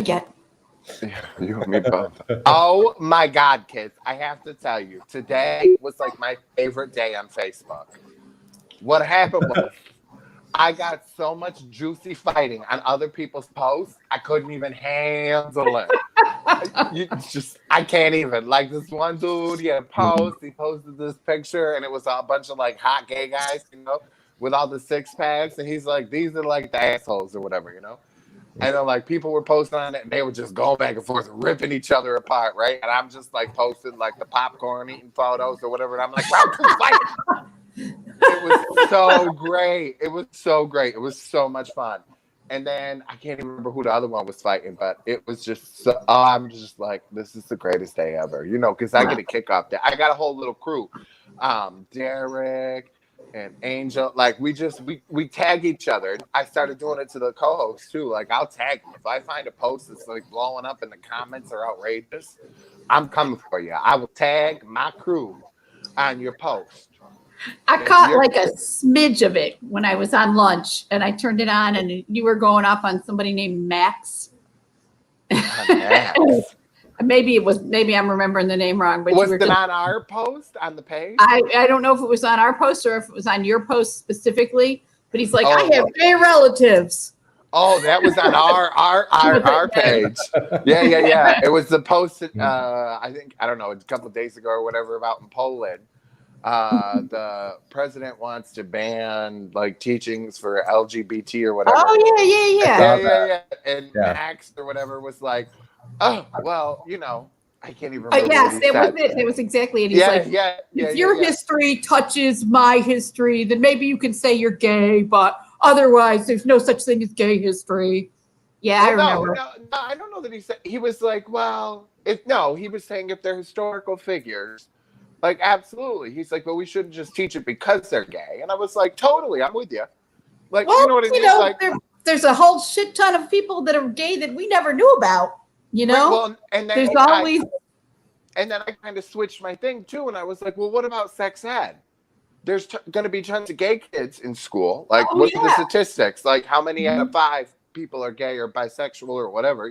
get. Yeah, you and me both. Oh my God, kids. I have to tell you, today was like my favorite day on Facebook. What happened was I got so much juicy fighting on other people's posts, I couldn't even handle it. I can't even. Like this one dude, he had a post, he posted this picture, and it was a bunch of like hot gay guys, with all the six packs, and he's like, these are like the assholes or whatever. And then like people were posting on it and they were just going back and forth, ripping each other apart, right? And I'm just like posting like the popcorn eating photos or whatever. And I'm like, round two fight. It was so great. It was so great. It was so much fun. And then I can't even remember who the other one was fighting, but it was just so, I'm just like, this is the greatest day ever, because I get a kick off that. I got a whole little crew. Derek and Angel, like we tag each other. I started doing it to the co-hosts too. Like I'll tag them. If I find a post that's like blowing up and the comments are outrageous, I'm coming for you. I will tag my crew on your post. I caught like a smidge of it when I was on lunch and I turned it on and you were going up on somebody named Max. Max. Maybe I'm remembering the name wrong, but was it on our post on the page? I don't know if it was on our post or if it was on your post specifically, but he's like, I have gay relatives. Oh, that was on our page. Yeah. It was the post that, I think, I don't know, a couple of days ago or whatever about in Poland. The president wants to ban like teachings for LGBT or whatever. Oh yeah. And Max or whatever was like, oh well, I can't even remember. Yes, that was it. That was exactly it. He's if your history touches my history, then maybe you can say you're gay, but otherwise, there's no such thing as gay history. Yeah, I remember. No, I don't know that he said. He was like, well, he was saying if they're historical figures. Like, absolutely. He's like, well, we shouldn't just teach it because they're gay. And I was like, totally, I'm with you. Like, you know what I mean? Like, there's a whole shit ton of people that are gay that we never knew about, Right, well, and then there's always... And then I kind of switched my thing, too. And I was like, well, what about sex ed? There's going to be tons of gay kids in school. Like, look at the statistics. Like, how many out of 5 people are gay or bisexual or whatever,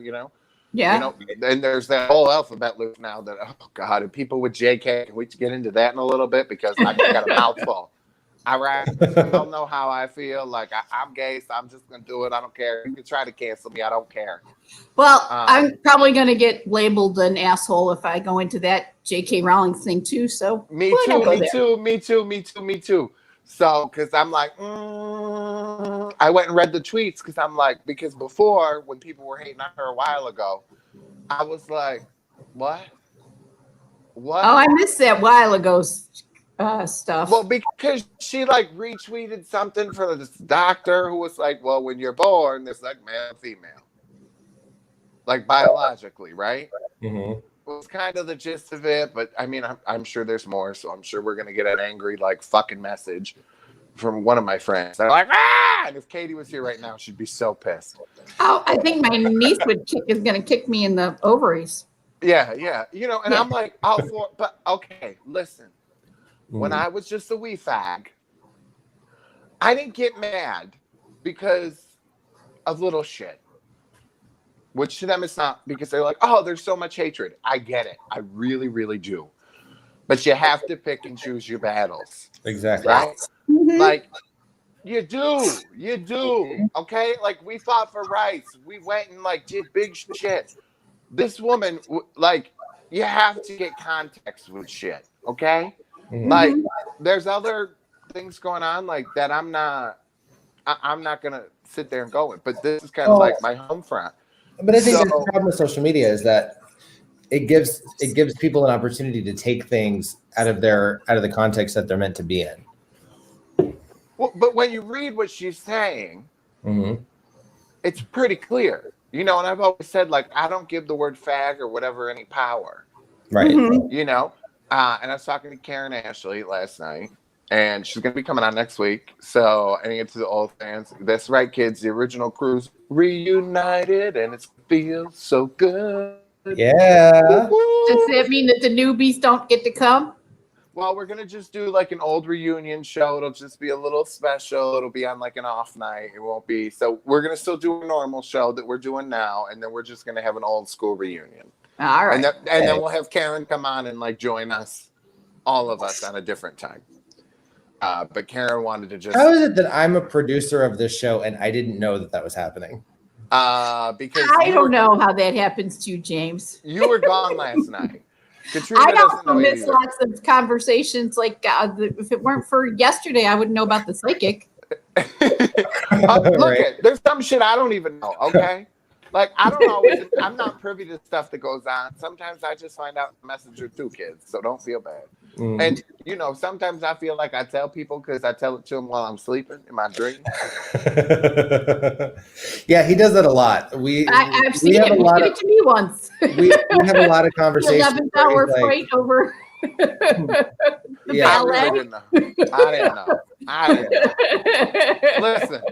Yeah. And there's that whole alphabet loop now that, oh God, and people with JK, can we get into that in a little bit? Because I've got a mouthful. All right. I don't know how I feel. Like I'm gay, so I'm just going to do it. I don't care. You can try to cancel me. I don't care. Well, I'm probably going to get labeled an asshole if I go into that JK Rowling thing too. So me too. So, because I'm like, I went and read the tweets because before, when people were hating on her a while ago, I was like, what? What? Oh, I missed that while ago stuff. Well, because she like retweeted something from this doctor who was like, well, when you're born, it's like male and female. Like biologically, right? Mm-hmm. It was kind of the gist of it, but I mean, I'm sure there's more, so I'm sure we're going to get an angry, like, fucking message from one of my friends. They're like, ah! And if Katie was here right now, she'd be so pissed. Oh, I think my niece is going to kick me in the ovaries. Yeah. And I'm like, but okay, listen. When I was just a wee fag, I didn't get mad because of little shit. Which to them is not, because they're like, oh, there's so much hatred. I get it. I really, really do. But you have to pick and choose your battles. Exactly. Right? Mm-hmm. Like, you do. Okay? Like, we fought for rights. We went and, like, did big shit. This woman, like, you have to get context with shit. Okay? Mm-hmm. Like, there's other things going on, like, that I'm not going to sit there and go with. But this is kind of like my home front. But I think the problem with social media is that it gives people an opportunity to take things out of the context that they're meant to be in. Well, but when you read what she's saying, it's pretty clear, and I've always said, like, I don't give the word fag or whatever any power, right? And I was talking to Karen Ashley last night. And she's going to be coming on next week. So, I think to the old fans, that's right, kids. The original crew's reunited, and it feels so good. Yeah. Does that mean that the newbies don't get to come? Well, we're gonna just do like an old reunion show. It'll just be a little special. It'll be on like an off night. It won't be. So we're gonna still do a normal show that we're doing now, and then we're just gonna have an old school reunion. All right. And then we'll have Karen come on and like join us, all of us, on a different time. But Karen wanted to just. How is it that I'm a producer of this show and I didn't know that was happening? Because I don't know how that happens to you, James. You were gone last night. Katrina I doesn't also know miss either. lots of conversations. If it weren't for yesterday, I wouldn't know about the psychic. Look, there's some shit I don't even know. Okay. Like, I'm not privy to stuff that goes on. Sometimes I just find out a message or two, kids. So don't feel bad. And, sometimes I feel like I tell people because I tell it to them while I'm sleeping in my dream. Yeah, he does that a lot. I've seen it. He did it to me once. We have a lot of conversations. 11-hour fight over the ballet. I didn't know. Listen.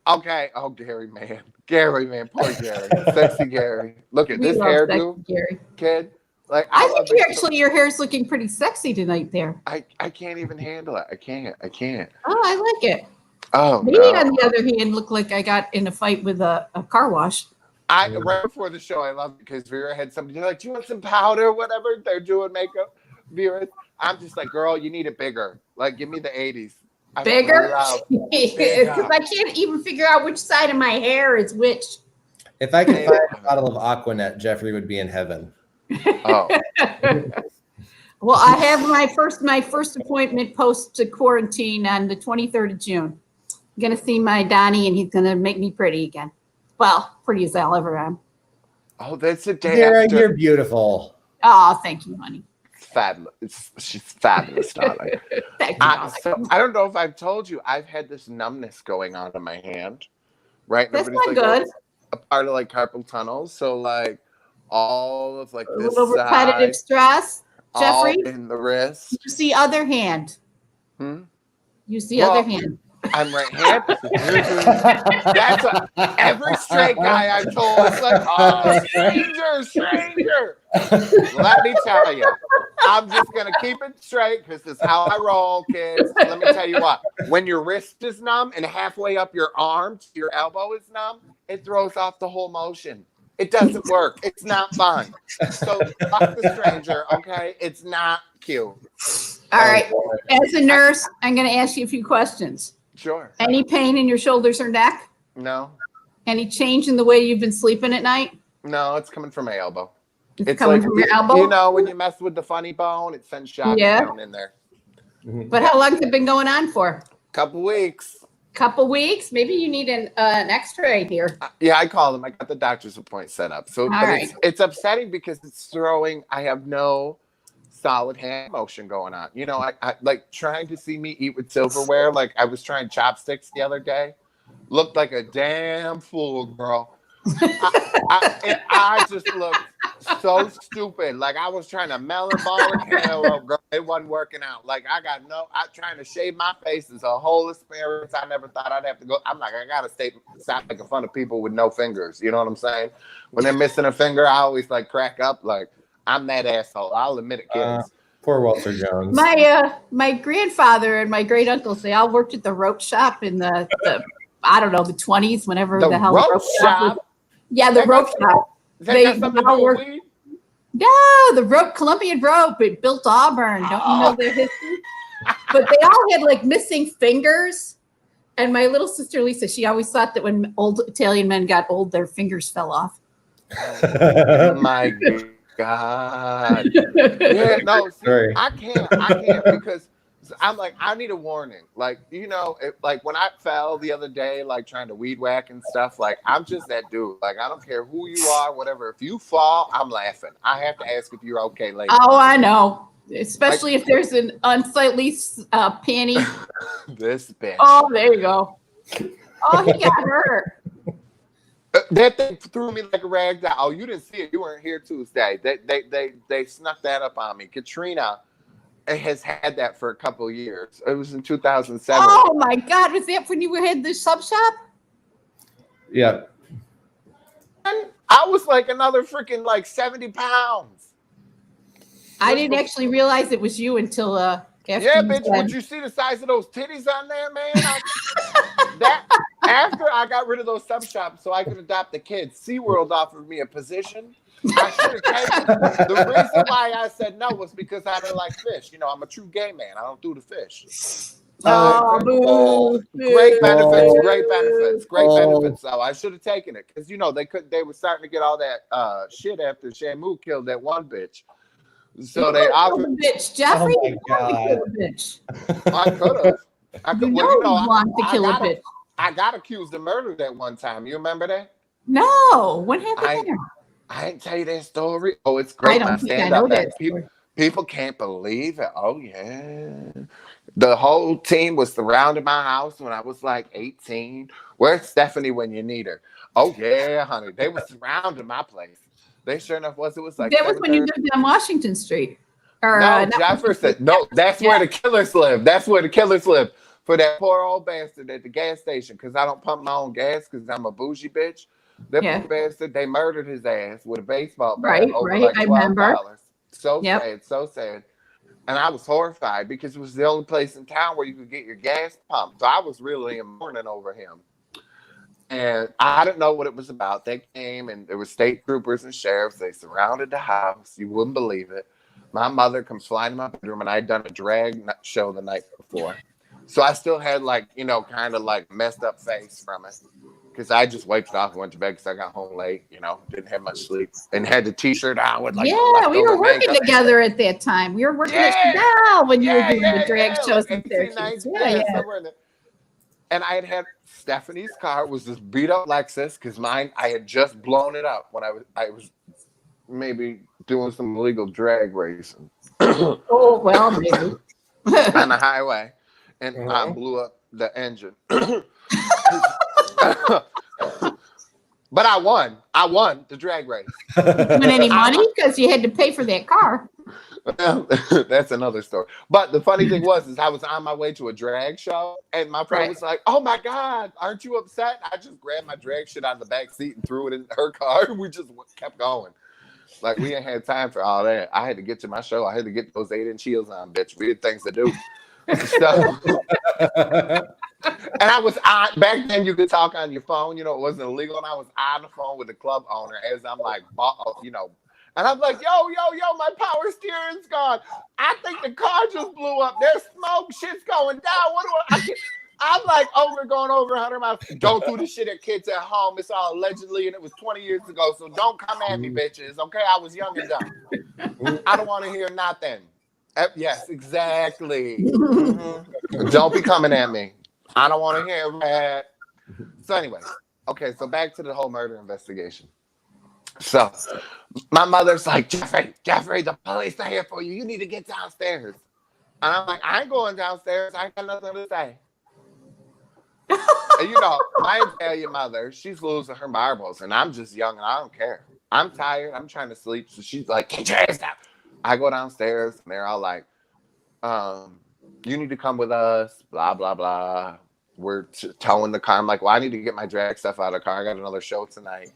Okay. Oh, Gary, man. Poor Gary. Sexy Gary. Look at this hairdo, kid. Like, I think your hair's looking pretty sexy tonight there. I can't even handle it. I can't. Oh, I like it. Oh, Me, on the other hand, looked like I got in a fight with a car wash. Right before the show, I loved it because Vera had somebody like, do you want some powder or whatever? They're doing makeup. Vera, I'm just like, girl, you need it bigger. Like, give me the 80s. Bigger? Because I can't even figure out which side of my hair is which. If I could find a bottle of Aquanet, Jeffrey would be in heaven. Oh. Well, I have my first appointment post quarantine on the 23rd of June. I'm gonna see my Donnie, and he's gonna make me pretty again. Well, pretty as I'll ever am. Oh, that's a day Sarah, after. you're beautiful. Oh, thank you, honey. Fabulous. She's fabulous, darling. Thank you. So I don't know if I've told you, I've had this numbness going on in my hand. Right? That's Everybody's not like, good. a part of like carpal tunnel. So like all of like A this little repetitive stress. Jeffrey, all in the wrist. you see other hand. You see other hand. I'm right-handed. That's every straight guy I've told is like, oh, stranger. Let me tell you, I'm just gonna keep it straight because this is how I roll, kids. Let me tell you what: when your wrist is numb and halfway up your arm to your elbow is numb, it throws off the whole motion. It doesn't work. It's not fun. So fuck the stranger, okay? It's not cute. All right. As a nurse, I'm going to ask you a few questions. Sure. Any pain in your shoulders or neck? No. Any change in the way you've been sleeping at night? No, it's coming from my elbow. It's coming from your elbow? You know, when you mess with the funny bone, it sends shock down in there. But how long has it been going on for? Couple weeks. Couple weeks? Maybe you need an x-ray here. Yeah, I called him. I got the doctor's appointment set up. So it's upsetting because I have no solid hand motion going on. You know, I like trying to see me eat with silverware. Like I was trying chopsticks the other day. Looked like a damn fool, girl. I just looked so stupid. Like I was trying to melon ball a cantaloupe, girl. It wasn't working out. Like I'm trying to shave my face is a whole experience. I never thought I'd have to go. I'm like, I gotta stop making fun of people with no fingers. You know what I'm saying? When they're missing a finger, I always like crack up. Like I'm that asshole. I'll admit it, kids. Poor Walter Jones. My grandfather and my great uncles, they all worked at the rope shop in the I don't know, the 20s, whenever the hell the rope shop was. Yeah, the rope shop. They all worked. No, the rope, Colombian rope. It built Auburn. Don't you know their history? But they all had like missing fingers. And my little sister Lisa, she always thought that when old Italian men got old, their fingers fell off. Oh my God. Yeah, no, see, I can't because I'm like, I need a warning. Like, you know, like when I fell the other day, like trying to weed whack and stuff, like I'm just that dude. Like, I don't care who you are, whatever. If you fall, I'm laughing. I have to ask if you're okay later. Oh, I know. Especially if there's an unsightly panty. This bitch. Oh, there you go. Oh, he got hurt. That thing threw me like a rag doll. Oh, you didn't see it. You weren't here Tuesday. They snuck that up on me. Katrina has had that for a couple of years. It was in 2007. Oh my God! Was that when you had the sub shop? Yeah. I was like another freaking like 70 pounds. I didn't actually realize it was you until Yeah, bitch. Would you see the size of those titties on there, man? That after I got rid of those sub shops so I could adopt the kids, SeaWorld offered me a position. I should have taken it. The reason why I said no was because I didn't like fish. You know, I'm a true gay man. I don't do the fish. Great benefits. So I should have taken it because you know they were starting to get all that shit after Shamu killed that one bitch. So they offered bitch, Jeffrey. Oh my God. Bitch. I could have. I could. I got accused of murder that one time. You remember that? No. What happened there? I didn't tell you that story. Oh, it's great. I don't think I know that. People can't believe it. Oh yeah. The whole team was surrounding my house when I was like 18. Where's Stephanie when you need her? Oh yeah, honey. They were surrounding my place. They sure enough was. It was like that was when you lived on Washington Street. Or, no, Jefferson. No, that's where the killers live. That's where the killers live. For that poor old bastard at the gas station, because I don't pump my own gas because I'm a bougie bitch. That poor bastard, they murdered his ass with a baseball bat over like $12. I remember. So sad. And I was horrified because it was the only place in town where you could get your gas pumped. So I was really in mourning over him. And I didn't know what it was about. They came and there were state troopers and sheriffs. They surrounded the house. You wouldn't believe it. My mother comes flying to my bedroom and I had done a drag show the night before. So I still had like, you know, kind of like messed up face from it. Because I just wiped it off and went to bed because I got home late, you know, didn't have much sleep. And had the t-shirt on with like we were working together at that time. We were working at Chanel when you were doing the drag shows in Syracuse. And I had Stephanie's car was this beat up Lexus because mine, I had just blown it up when I was maybe doing some illegal drag racing. Oh, well, maybe. On the highway. And I blew up the engine. But I won. I won the drag race. Did you win any money? Because you had to pay for that car. That's another story. But the funny thing was I was on my way to a drag show, and my friend was like, "Oh my God, aren't you upset?" I just grabbed my drag shit out of the back seat and threw it in her car. We just kept going. Like we ain't had time for all that. I had to get to my show. I had to get those 8-inch heels on, bitch. We had things to do. So, and I was on back then. You could talk on your phone. You know, it wasn't illegal. And I was on the phone with the club owner as I'm like, you know. And I'm like, yo, my power steering's gone. I think the car just blew up. There's smoke. Shit's going down. What do I'm like, going over 100 miles. Don't do the shit at kids at home. It's all allegedly, and it was 20 years ago. So don't come at me, bitches. Okay, I was young and dumb. I don't want to hear nothing. Yes, exactly. Don't be coming at me. I don't want to hear that. So anyway, okay, so back to the whole murder investigation. So my mother's like, Jeffrey, the police are here for you. You need to get downstairs. And I'm like, I ain't going downstairs. I ain't got nothing to say. And you know, my Italian mother, she's losing her marbles, and I'm just young and I don't care. I'm tired. I'm trying to sleep. So she's like, get your ass down. I go downstairs and they're all like, you need to come with us, blah, blah, blah. We're towing the car. I'm like, well, I need to get my drag stuff out of the car. I got another show tonight.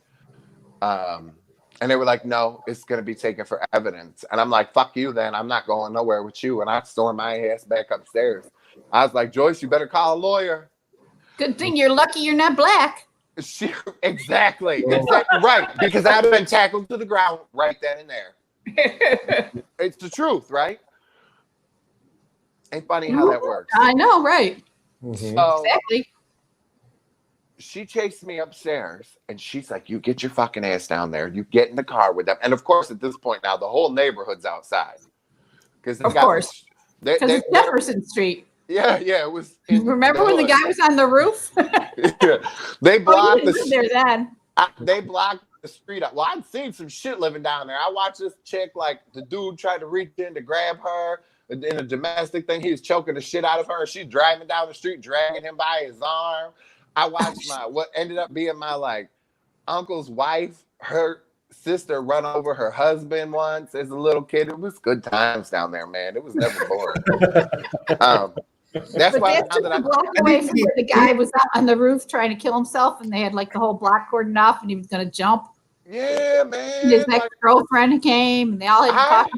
And they were like, no, it's going to be taken for evidence. And I'm like, fuck you then. I'm not going nowhere with you. And I stormed my ass back upstairs. I was like, Joyce, you better call a lawyer. Good thing you're lucky you're not black. Exactly. Right. Because I'd have been tackled to the ground right then and there. It's the truth, right? Ain't funny how that works. I know, right? So, exactly. She chased me upstairs and she's like, you get your fucking ass down there. You get in the car with them. And of course, at this point now, the whole neighborhood's outside. Of course. Because it's Jefferson Street. Yeah, it was. Remember when the guy was on the roof? Yeah. They blocked They blocked the street up. Well, I'd seen some shit living down there. I watched this chick, like the dude tried to reach in to grab her in a domestic thing. He was choking the shit out of her. She's driving down the street, dragging him by his arm. I watched what ended up being my like uncle's wife, her sister run over her husband once as a little kid. It was good times down there, man. It was never boring. That's why the guy was out on the roof trying to kill himself, and they had like the whole block cordoned off, and he was going to jump. Yeah, man. And his ex-girlfriend came, and they all had to talk.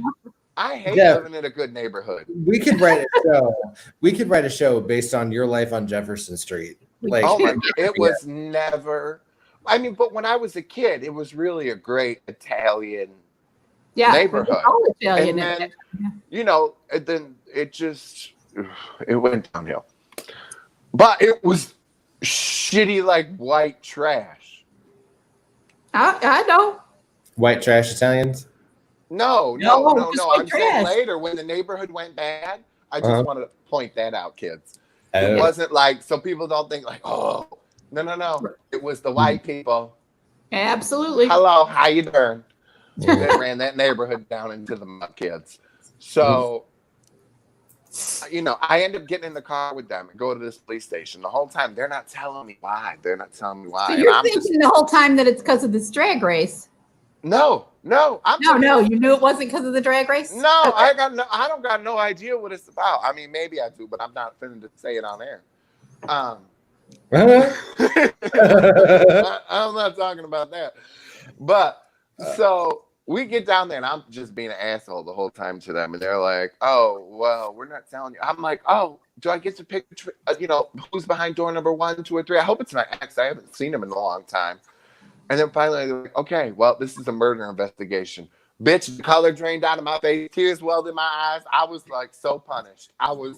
I hate living in a good neighborhood. We could write a show. We could write a show based on your life on Jefferson Street. Like, oh my, it was never. I mean, but when I was a kid, it was really a great Italian neighborhood. Italian, and then, you know, and then it went downhill. But it was shitty, like white trash. I know. White trash Italians? No. I'm saying later when the neighborhood went bad. I just wanted to point that out, kids. It wasn't like, so people don't think like, oh, no. It was the white people. Absolutely. Hello, how you doing? They ran that neighborhood down into the mud, kids. So, you know, I end up getting in the car with them and go to this police station. The whole time, they're not telling me why. So you're thinking the whole time that it's because of this drag race? No. No, you knew it wasn't because of the drag race? No, okay. I don't got no idea what it's about. I mean, maybe I do, but I'm not finna to say it on air. I'm not talking about that. But so we get down there and I'm just being an asshole the whole time to them. And they're like, oh, well, we're not telling you. I'm like, oh, do I get to pick, you know, who's behind door number 1, 2, or 3? I hope it's my ex. I haven't seen him in a long time. And then finally, they're like, okay, well, this is a murder investigation. Bitch, the color drained out of my face, tears welled in my eyes. I was like so punished. I was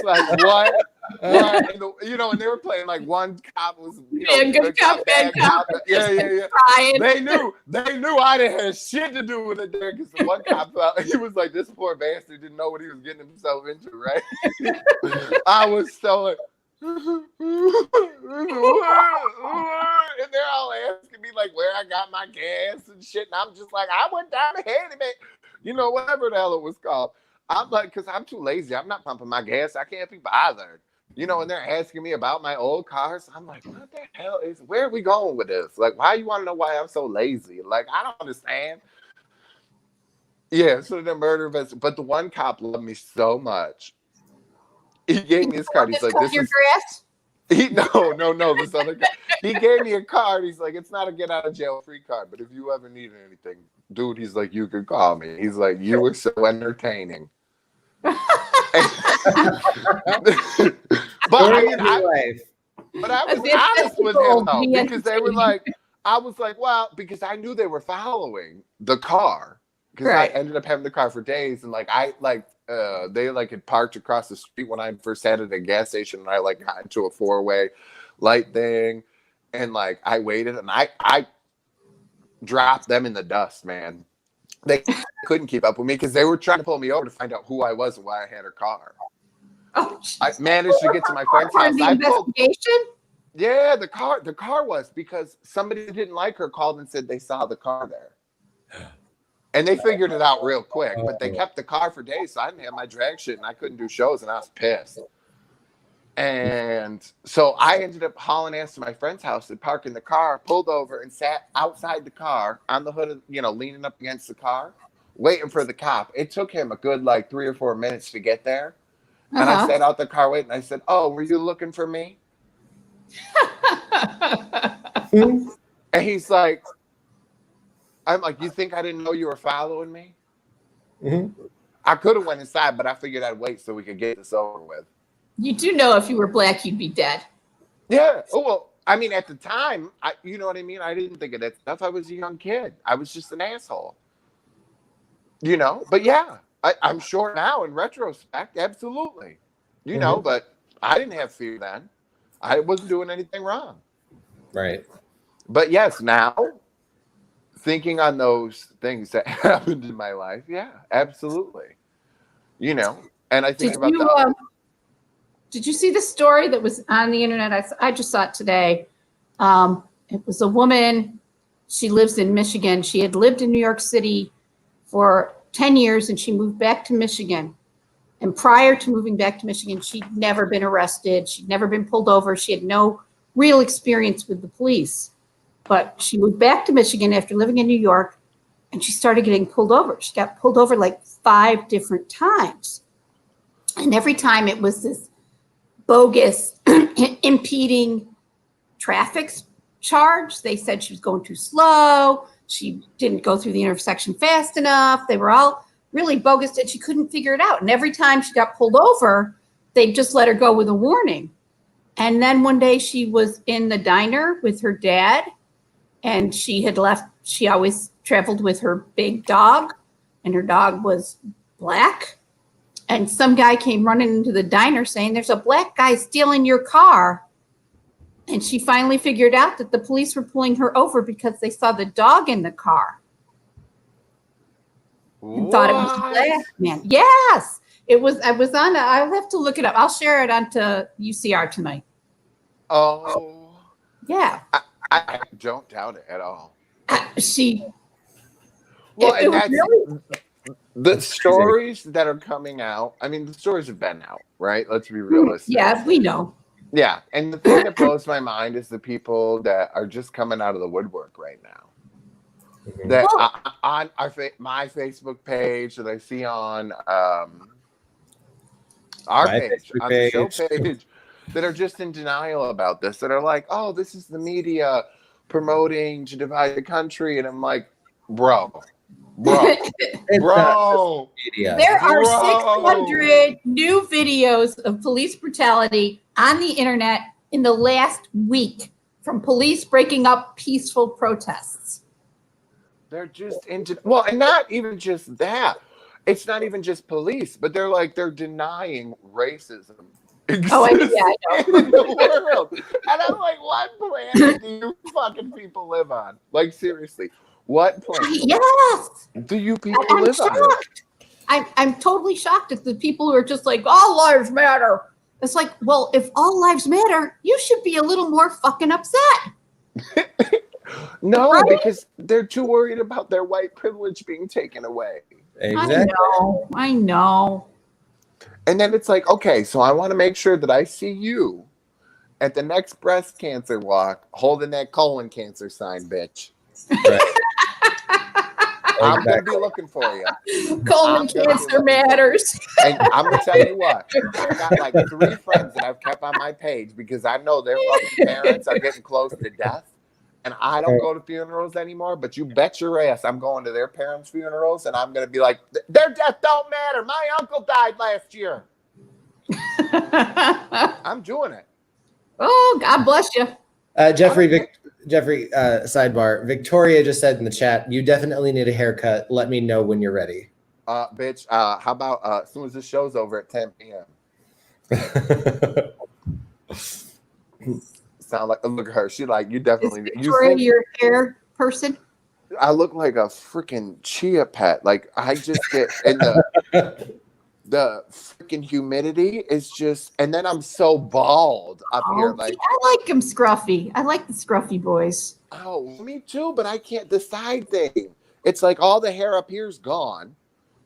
like, what? And you know, and they were playing like one cop was, you know, good cop, bad cop. Yeah. They knew I didn't have shit to do with it there because the one cop, he was like, this poor bastard didn't know what he was getting himself into, right? I was so like, and they're all asking me like where I got my gas and shit, and I'm just like, I went down the Handyman, you know, whatever the hell it was called. I'm like, because I'm too lazy. I'm not pumping my gas. I can't be bothered, you know. And they're asking me about my old cars. I'm like, what the hell where are we going with this? Like, why you want to know why I'm so lazy? Like, I don't understand. Yeah, so the murder vest, but the one cop loved me so much. He gave me his card. He's like, "This is grass." No. This other guy. He gave me a card. He's like, "It's not a get out of jail free card, but if you ever need anything, dude," he's like, "you could call me." He's like, "You were so entertaining." But I was honest with him though, because they were like, I was like, well, because I knew they were following the car, because I ended up having the car for days, and they like had parked across the street when I first had it at a gas station, and I like got into a 4-way light thing, and like I waited, and I dropped them in the dust, man. They couldn't keep up with me because they were trying to pull me over to find out who I was and why I had her car. Oh, I managed to get to my friend's house. Yeah, the car was because somebody that didn't like her called and said they saw the car there. And they figured it out real quick, but they kept the car for days, so I didn't have my drag shit, and I couldn't do shows, and I was pissed. And so I ended up hauling ass to my friend's house and parking the car, pulled over, and sat outside the car on the hood, of, you know, leaning up against the car, waiting for the cop. It took him a good, 3 or 4 minutes to get there. And I sat out the car waiting. I said, "Oh, were you looking for me?" And he's like, I'm like, "You think I didn't know you were following me?" Mm-hmm. I could have went inside, but I figured I'd wait so we could get this over with. You do know if you were black, you'd be dead. Yeah. Oh, well, I mean, at the time, you know what I mean? I didn't think of that stuff. I was a young kid. I was just an asshole. You know? But yeah, I'm sure now in retrospect, absolutely. You know, but I didn't have fear then. I wasn't doing anything wrong. Right. But yes, now, thinking on those things that happened in my life, yeah, absolutely. You know, and I think did you see the story that was on the internet? I just saw it today. It was a woman. She lives in Michigan. She had lived in New York City for 10 years, and she moved back to Michigan. And prior to moving back to Michigan, she'd never been arrested. She'd never been pulled over. She had no real experience with the police. But she moved back to Michigan after living in New York, and she started getting pulled over. She got pulled over 5 different times. And every time it was this bogus impeding traffic charge. They said she was going too slow. she didn't go through the intersection fast enough. They were all really bogus and she couldn't figure it out. And every time she got pulled over, they just let her go with a warning. And then one day she was in the diner with her dad and she had left. She always traveled with her big dog and her dog was black. And some guy came running into the diner saying, there's a black guy stealing your car. And she finally figured out that the police were pulling her over because they saw the dog in the car. And thought it was a black man. Yes, it was. I was on. I'll have to look it up. I'll share it onto UCR tonight. Oh, yeah. I don't doubt it at all. Well, and that's really, the stories that are coming out. I mean, the stories have been out, right? Let's be realistic. Yeah, we know. Yeah, and the thing that blows my mind is the people that are just coming out of the woodwork right now. That on my Facebook page that I see on our page, on the show page, that are just in denial about this, that are like, "Oh, this is the media promoting to divide the country," and I'm like, "Bro." There are 600 new videos of police brutality on the internet in the last week from police breaking up peaceful protests. They're just into, well, and not even just that. It's not even just police, but they're denying racism. Oh, I know. In the world. And I'm like, what planet do you fucking people live on? Like, seriously, what planet yes. do you people live on? I'm totally shocked at the people who are just like, all lives matter. It's like, well, if all lives matter, you should be a little more fucking upset. No, right? Because they're too worried about their white privilege being taken away. Exactly. I know. And then it's like, okay, so I want to make sure that I see you at the next breast cancer walk holding that colon cancer sign, bitch. Right. I'm going to be looking for you. Colon cancer matters. And I'm going to tell you what, I've got like 3 friends that I've kept on my page because I know their fucking parents are getting close to death. And I don't go to funerals anymore, but you bet your ass I'm going to their parents' funerals and I'm going to be like, their death don't matter. My uncle died last year. I'm doing it. Oh, God bless you. Jeffrey, sidebar. Victoria just said in the chat, you definitely need a haircut. Let me know when you're ready. Bitch, how about as soon as the show's over at 10 p.m.? Sound like, look at her. She like, you definitely. Is Victoria your hair person? I look like a freaking chia pet. Like I just get in the freaking humidity is just, and then I'm so bald up here. Like I like him scruffy. I like the scruffy boys. Oh, me too. But I can't. The side thing. It's like all the hair up here's gone.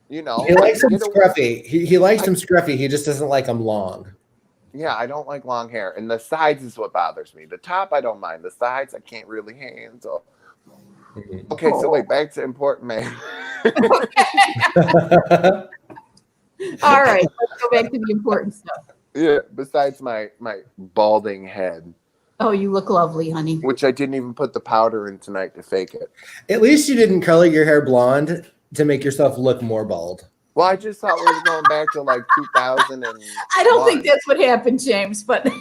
You know. He likes him scruffy. He likes him scruffy. He just doesn't like him long. Yeah, I don't like long hair. And the sides is what bothers me. The top, I don't mind. The sides, I can't really handle. Okay, so wait, back to important man. All right, let's go back to the important stuff. Yeah, besides my balding head. Oh, you look lovely, honey. Which I didn't even put the powder in tonight to fake it. At least you didn't color your hair blonde to make yourself look more bald. Well, I just thought we were going back to like 2000. I don't think that's what happened, James, but they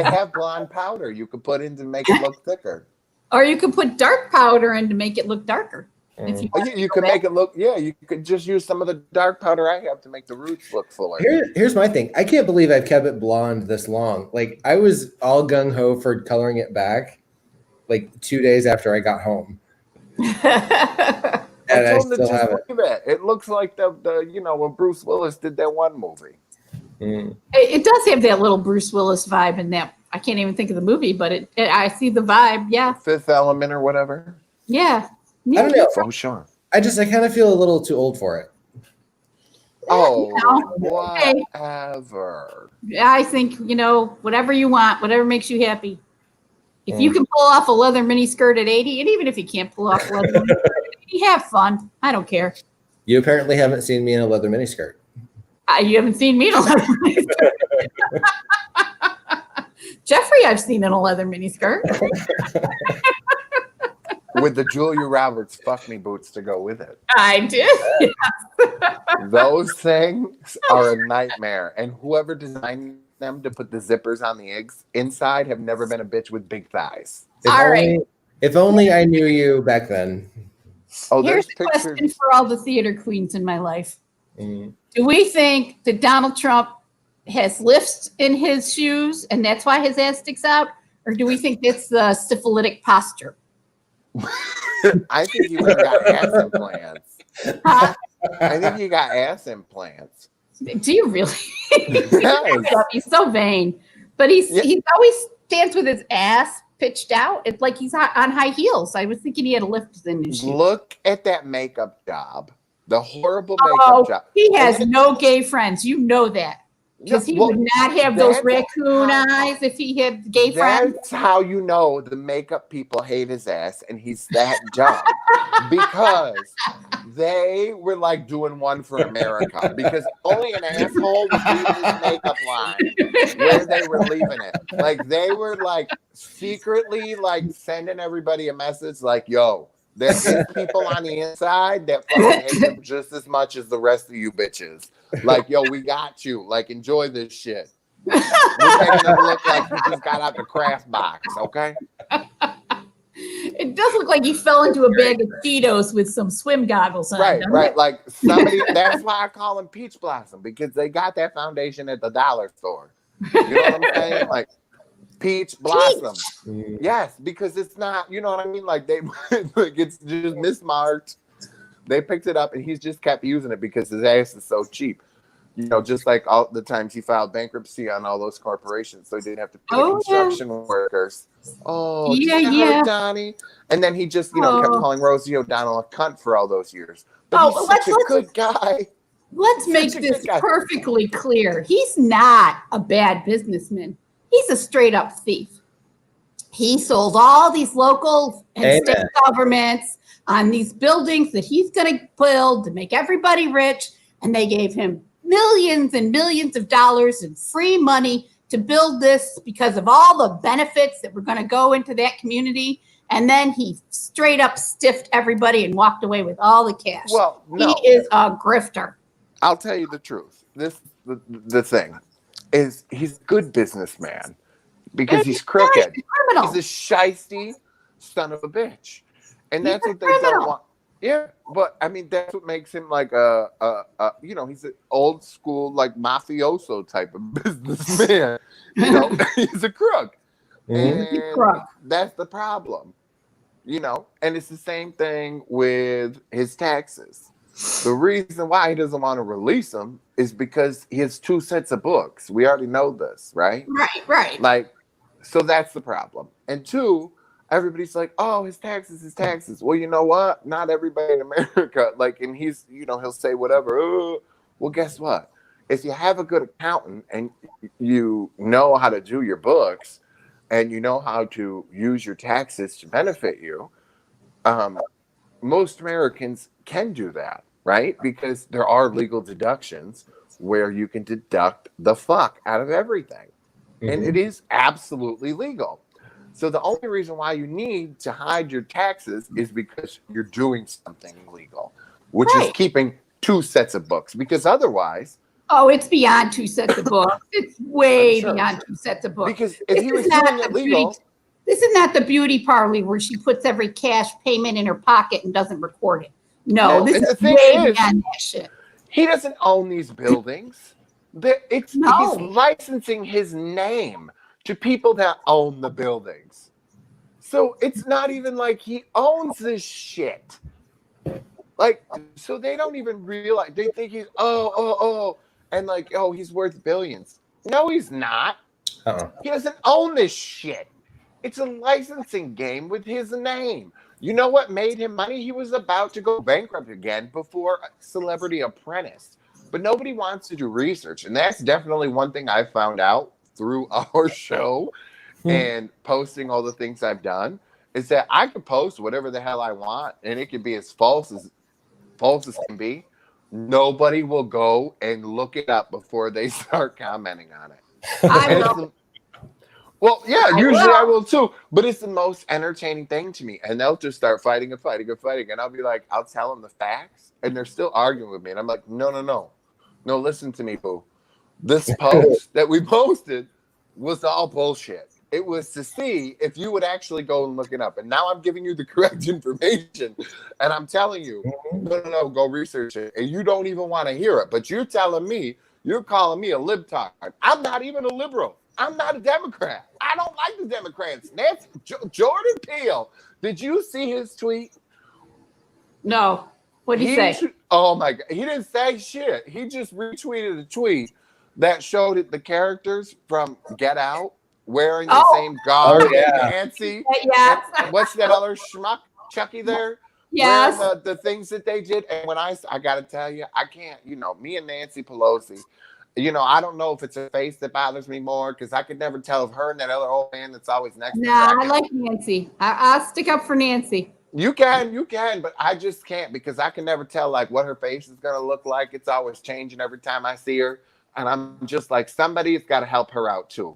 have blonde powder you could put in to make it look thicker. Or you could put dark powder in to make it look darker. If you could make it look, you could just use some of the dark powder I have to make the roots look fuller. Here's my thing. I can't believe I've kept it blonde this long. Like I was all gung-ho for coloring it back like 2 days after I got home. And I still have it. It looks like the when Bruce Willis did that one movie. It does have that little Bruce Willis vibe in that. I can't even think of the movie, but I see the vibe. Yeah. Fifth Element or whatever. Yeah. I don't know. Oh, sure. I kind of feel a little too old for it. Oh, whatever. I think, whatever you want, whatever makes you happy. If you can pull off a leather mini skirt at 80, and even if you can't pull off a leather mini skirt at 80, have fun. I don't care. You apparently haven't seen me in a leather mini skirt. You haven't seen me in a leather mini skirt. Jeffrey, I've seen in a leather mini skirt. with the Julia Roberts fuck me boots to go with it. I did. Those things are a nightmare. And whoever designed them to put the zippers on the eggs inside have never been a bitch with big thighs. If only I knew you back then. Oh, here's there's a pictures. question for all the theater queens in my life. Do we think that Donald Trump has lifts in his shoes and that's why his ass sticks out? Or do we think that's the syphilitic posture? I think he would have got ass implants. Huh? I think he got ass implants. Do you really? Yes. He's so vain. But he always stands with his ass pitched out. It's like he's on high heels. I was thinking he had a lift in his shoes. Look at that makeup job. The horrible makeup job. He has no gay friends. You know that. Because he would not have those raccoon eyes if he had gay friends. That's how you know the makeup people hate his ass and he's that dumb. Because they were like doing one for America. Because only an asshole would leave his makeup line where they were leaving it. Like they were like secretly like sending everybody a message like, yo, there's people on the inside that fucking hate him just as much as the rest of you bitches. Like, yo, we got you. Like, enjoy this shit. We're making him look like he just got out the craft box, okay? It does look like he fell into a bag of Cheetos with some swim goggles on. Right. Like somebody, that's why I call him Peach Blossom, because they got that foundation at the dollar store. You know what I'm saying? Like, Peach Blossom. Yes, because it's not, you know what I mean? Like, like it's just mismarked. They picked it up and he's just kept using it because his ass is so cheap. You know, just like all the times he filed bankruptcy on all those corporations, so he didn't have to pay construction workers. Oh, yeah, Donnie. And then he just, kept calling Rosie O'Donnell a cunt for all those years. But he's such a good guy. Let's make this perfectly clear. He's not a bad businessman. He's a straight up thief. He sold all these local and state governments on these buildings that he's going to build to make everybody rich. And they gave him millions and millions of dollars in free money to build this because of all the benefits that were going to go into that community. And then he straight up stiffed everybody and walked away with all the cash. Well, no. He is a grifter. I'll tell you the truth. The thing is he's a good businessman because he's crooked. He's a shisty son of a bitch. And that's what they don't want. Yeah, but I mean, that's what makes him like he's an old school, like mafioso type of businessman. He's a crook. And that's the problem, and it's the same thing with his taxes. The reason why he doesn't want to release them is because he has 2 sets of books. We already know this, right? Right. Like, so that's the problem. And 2, everybody's like, oh, his taxes. Well, you know what? Not everybody in America, and he's, he'll say whatever. Well, guess what? If you have a good accountant and you know how to do your books and you know how to use your taxes to benefit you, most Americans can do that, right? Because there are legal deductions where you can deduct the fuck out of everything. And it is absolutely legal. So the only reason why you need to hide your taxes is because you're doing something illegal, which is keeping 2 sets of books. Because otherwise, it's beyond 2 sets of books. It's way beyond 2 sets of books. Because if he was doing it legal, this is not the beauty parlor where she puts every cash payment in her pocket and doesn't record it. No, this is way beyond that shit. He doesn't own these buildings. He's licensing his name to people that own the buildings. So it's not even like he owns this shit. Like, so they don't even realize, they think he's, and he's worth billions. No, he's not. He doesn't own this shit. It's a licensing game with his name. You know what made him money? He was about to go bankrupt again before Celebrity Apprentice. But nobody wants to do research. And that's definitely one thing I found out through our show and posting all the things I've done, is that I could post whatever the hell I want and it could be as false as can be. Nobody will go and look it up before they start commenting on it. Well, yeah, usually I will too. But it's the most entertaining thing to me. And they'll just start fighting. And I'll be like, I'll tell them the facts. And they're still arguing with me. And I'm like, no. No, listen to me, boo. This post that we posted was all bullshit. It was to see if you would actually go and look it up. And now I'm giving you the correct information. And I'm telling you, no, go research it. And you don't even want to hear it. But you're telling me, you're calling me a libtard. I'm not even a liberal. I'm not a Democrat. I don't like the Democrats. That's Jordan Peele. Did you see his tweet? No. What did he say? Oh my God. He didn't say shit. He just retweeted a tweet that showed the characters from Get Out wearing the same garb. Oh, yeah. Nancy. Yeah. What's that other schmuck? Chucky there? Yes. The things that they did. And when I got to tell you, I can't, me and Nancy Pelosi, I don't know if it's her face that bothers me more because I could never tell if her and that other old man that's always next to me. Nah, I like Nancy. I'll stick up for Nancy. You can, but I just can't because I can never tell like what her face is gonna look like. It's always changing every time I see her, and I'm just like somebody's got to help her out too,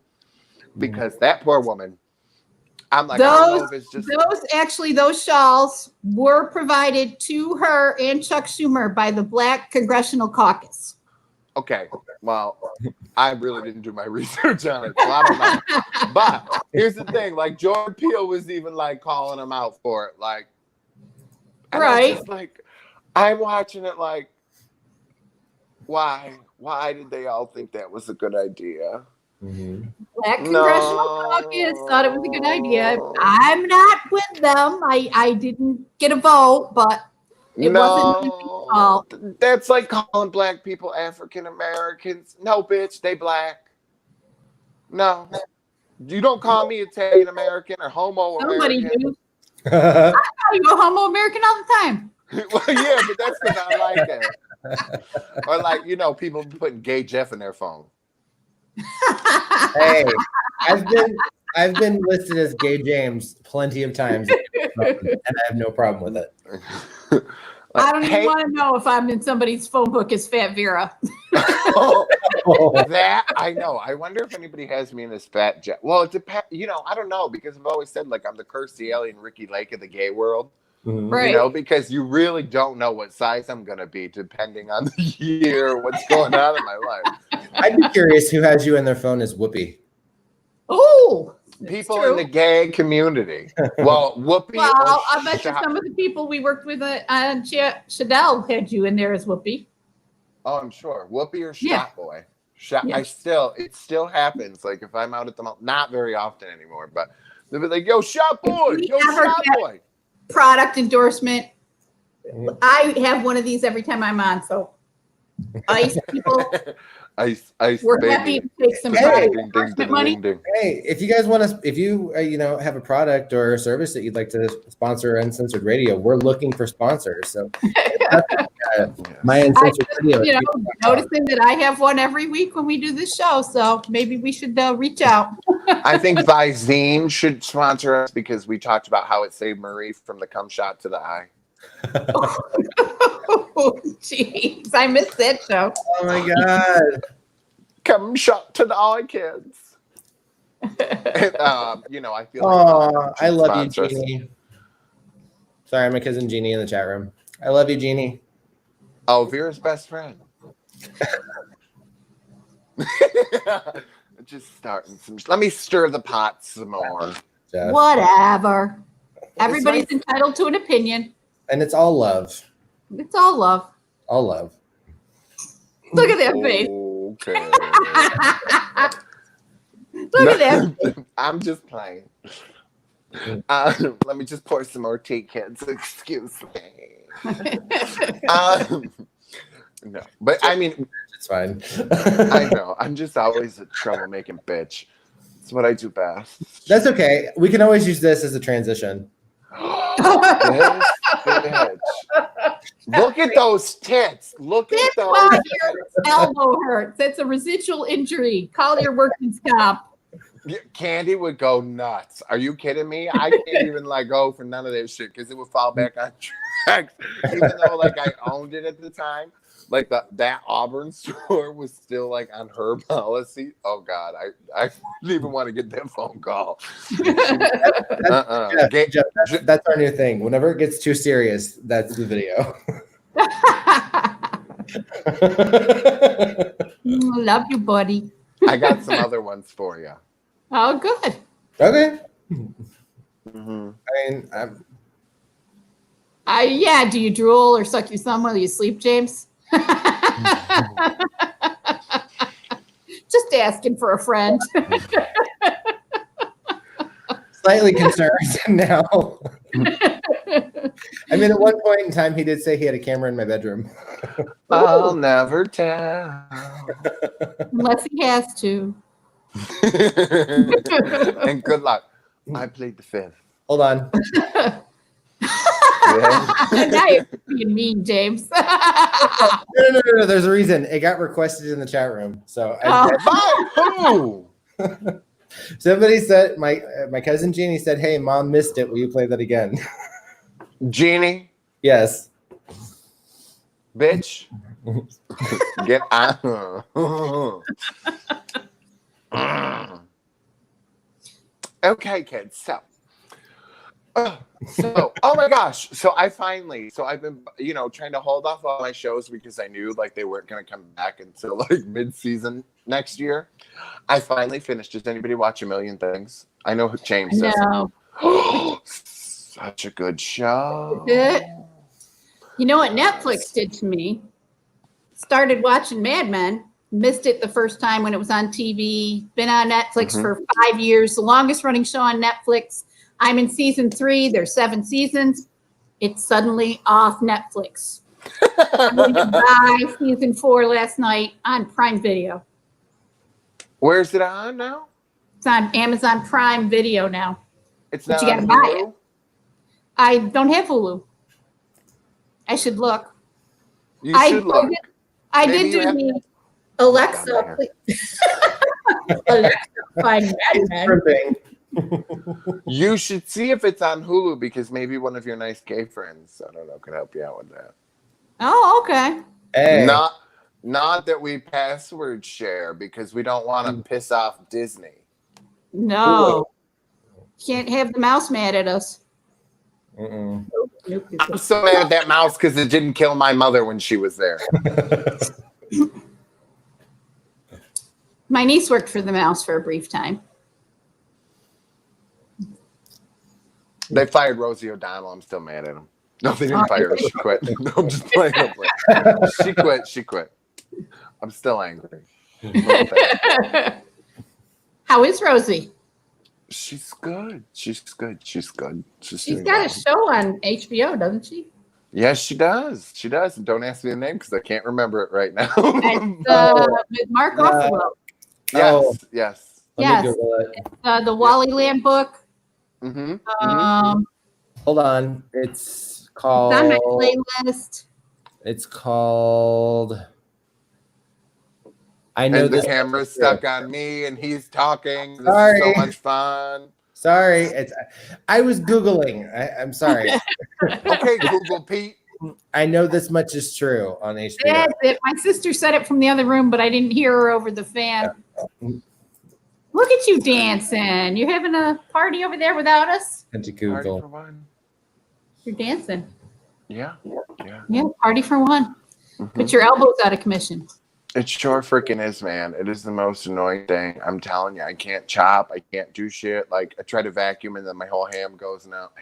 because that poor woman. I'm like, I don't know if it's just those shawls were provided to her and Chuck Schumer by the Black Congressional Caucus. Okay, well, I really didn't do my research on it, so I don't know. But here's the thing: like Jordan Peele was even like calling him out for it, like, right? I'm watching it, like, why did they all think that was a good idea? Mm-hmm. Black Congressional Caucus thought it was a good idea. I'm not with them. I didn't get a vote, but. It wasn't that's like calling black people African Americans. No, bitch, they black. No, you don't call me Italian American or Homo American. Somebody do. I call you a Homo American all the time. Well, yeah, but that's because I like that. Or like people putting Gay Jeff in their phone. Hey, I've been listed as Gay James plenty of times, and I have no problem with it. I don't even want to know if I'm in somebody's phone book as Fat Vera. That I know. I wonder if anybody has me in this fat jet. Well, it depends. I don't know because I've always said like I'm the Kirstie Alley and Ricky Lake of the gay world. Mm-hmm. Right. Because you really don't know what size I'm gonna be depending on the year, what's going on in my life. I'd be curious who has you in their phone as Whoopi. Oh. People in the gay community. Well, Whoopi. Well, I bet you some of the people we worked with on Chanel had you in there as Whoopi. Oh, I'm sure. Whoopi or Shot Yeah. Boy. Yeah. It still happens. Like if I'm out at the mall, not very often anymore, but they'll be like, yo, Shot Boy, yo, Shot Boy. Product endorsement. I have one of these every time I'm on. So ice people. Ice, we're baby. happy to take some money. Hey, if you guys want to, if you have a product or a service that you'd like to sponsor Uncensored Radio, we're looking for sponsors. So my Uncensored Radio. Noticing that I have one every week when we do this show, so maybe we should reach out. I think Visine should sponsor us because we talked about how it saved Marie from the cum shot to the eye. Oh, jeez, I missed that show. Oh my God! Come shot to the eye, kids. And, I feel. Oh, I love you, Jeannie. Sorry, my cousin Jeannie in the chat room. I love you, Jeannie. Oh, Vera's best friend. Just starting some. Let me stir the pot some more. Jeff. Whatever. Everybody's entitled to an opinion. And it's all love. It's all love. All love. Look at that face. Okay. Look at that. I'm just playing. Let me just pour some more tea, kids. Excuse me. No, but I mean, it's fine. I know. I'm just always a troublemaking bitch. It's what I do best. That's okay. We can always use this as a transition. This bitch. Look at those tits. Look at those. Why your elbow hurts. That's a residual injury. Call your workman's comp. Candy would go nuts. Are you kidding me? I can't even go for none of that shit because it would fall back on. Facts. Even though like I owned it at the time, like that Auburn store was still like on her policy. Oh God, I didn't even want to get that phone call. Jeff, that's our new thing. Whenever it gets too serious, that's the video. Love you, buddy. I got some other ones for you. Oh, good. Okay. Mm-hmm. I mean, Yeah. Do you drool or suck your thumb while you sleep, James? Just asking for a friend. slightly concerned now. I mean, at one point in time, he did say he had a camera in my bedroom. I'll never tell. Unless he has to. And good luck. I played the fifth. Hold on. Now you're being mean, James. No. There's a reason. It got requested in the chat room. So Who? Somebody said, my cousin Jeannie said, "Hey, Mom missed it. Will you play that again?" Jeannie? Yes. Bitch. Get on. Okay, kids. So, oh my gosh. So I've been, trying to hold off all my shows because I knew like they weren't going to come back until like mid-season next year. I finally finished. Does anybody watch A Million Things? I know James does. No. Such a good show. You know what Netflix did to me? Started watching Mad Men. Missed it the first time when it was on TV. Been on Netflix for 5 years. The longest running show on Netflix. I'm in season 3. There's 7 seasons. It's suddenly off Netflix. I'm going to buy season 4 last night on Prime Video. Where's it on now? It's on Amazon Prime Video now. It's not you gotta on buy Hulu? it. I don't have Hulu. I should look. You should look. I did do the Alexa. Alexa, find Mad Men. You should see if it's on Hulu because maybe one of your nice gay friends, I don't know, could help you out with that. Oh, okay. Hey. Not that we password share because we don't want to piss off Disney. No. Can't have the mouse mad at us. Mm-mm. Nope. I'm so mad at that mouse because it didn't kill my mother when she was there. My niece worked for the mouse for a brief time. They fired Rosie O'Donnell. I'm still mad at him. No, they didn't fire her. She quit. No, I'm just playing. She quit. I'm still angry. How is Rosie? She's good. She's got a show on HBO, doesn't she? Yes, she does. She does. And don't ask me the name because I can't remember it right now. With Mark Ruffalo. Yes. Yes. The Wally Lamb book. Hold on. It's called. It's on my playlist. It's called. I know and the this camera's stuck on me, and he's talking. This Sorry. is so much fun. Sorry, I was Googling. I'm sorry. Okay, Google Pete. I know this much is true on HBO. That's it. My sister said it from the other room, but I didn't hear her over the fan. Look at you dancing. You having a party over there without us? And to Google. Party for one. You're dancing. Yeah. Yeah, party for one. Put your elbows out of commission. It sure freaking is, man. It is the most annoying thing. I'm telling you, I can't chop. I can't do shit. Like, I try to vacuum and then my whole ham goes out.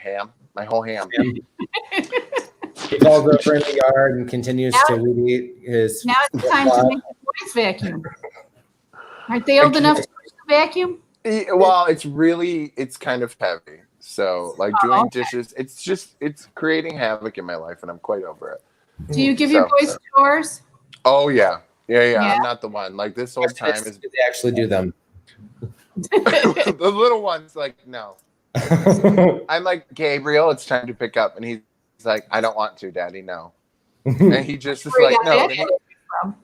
My whole ham. He falls over in the yard and continues to weed eat his. Now it's time to make the boys vacuum. Aren't they old enough to vacuum? Well, it's kind of heavy. So, like, doing dishes, it's creating havoc in my life, and I'm quite over it. Do you give your boys chores? Oh, yeah. Yeah. I'm not the one. Like, this whole time is. They actually do them. The little one's like, no. I'm like, Gabriel, it's time to pick up. And he's like, I don't want to, Daddy, no. And he just is like, no.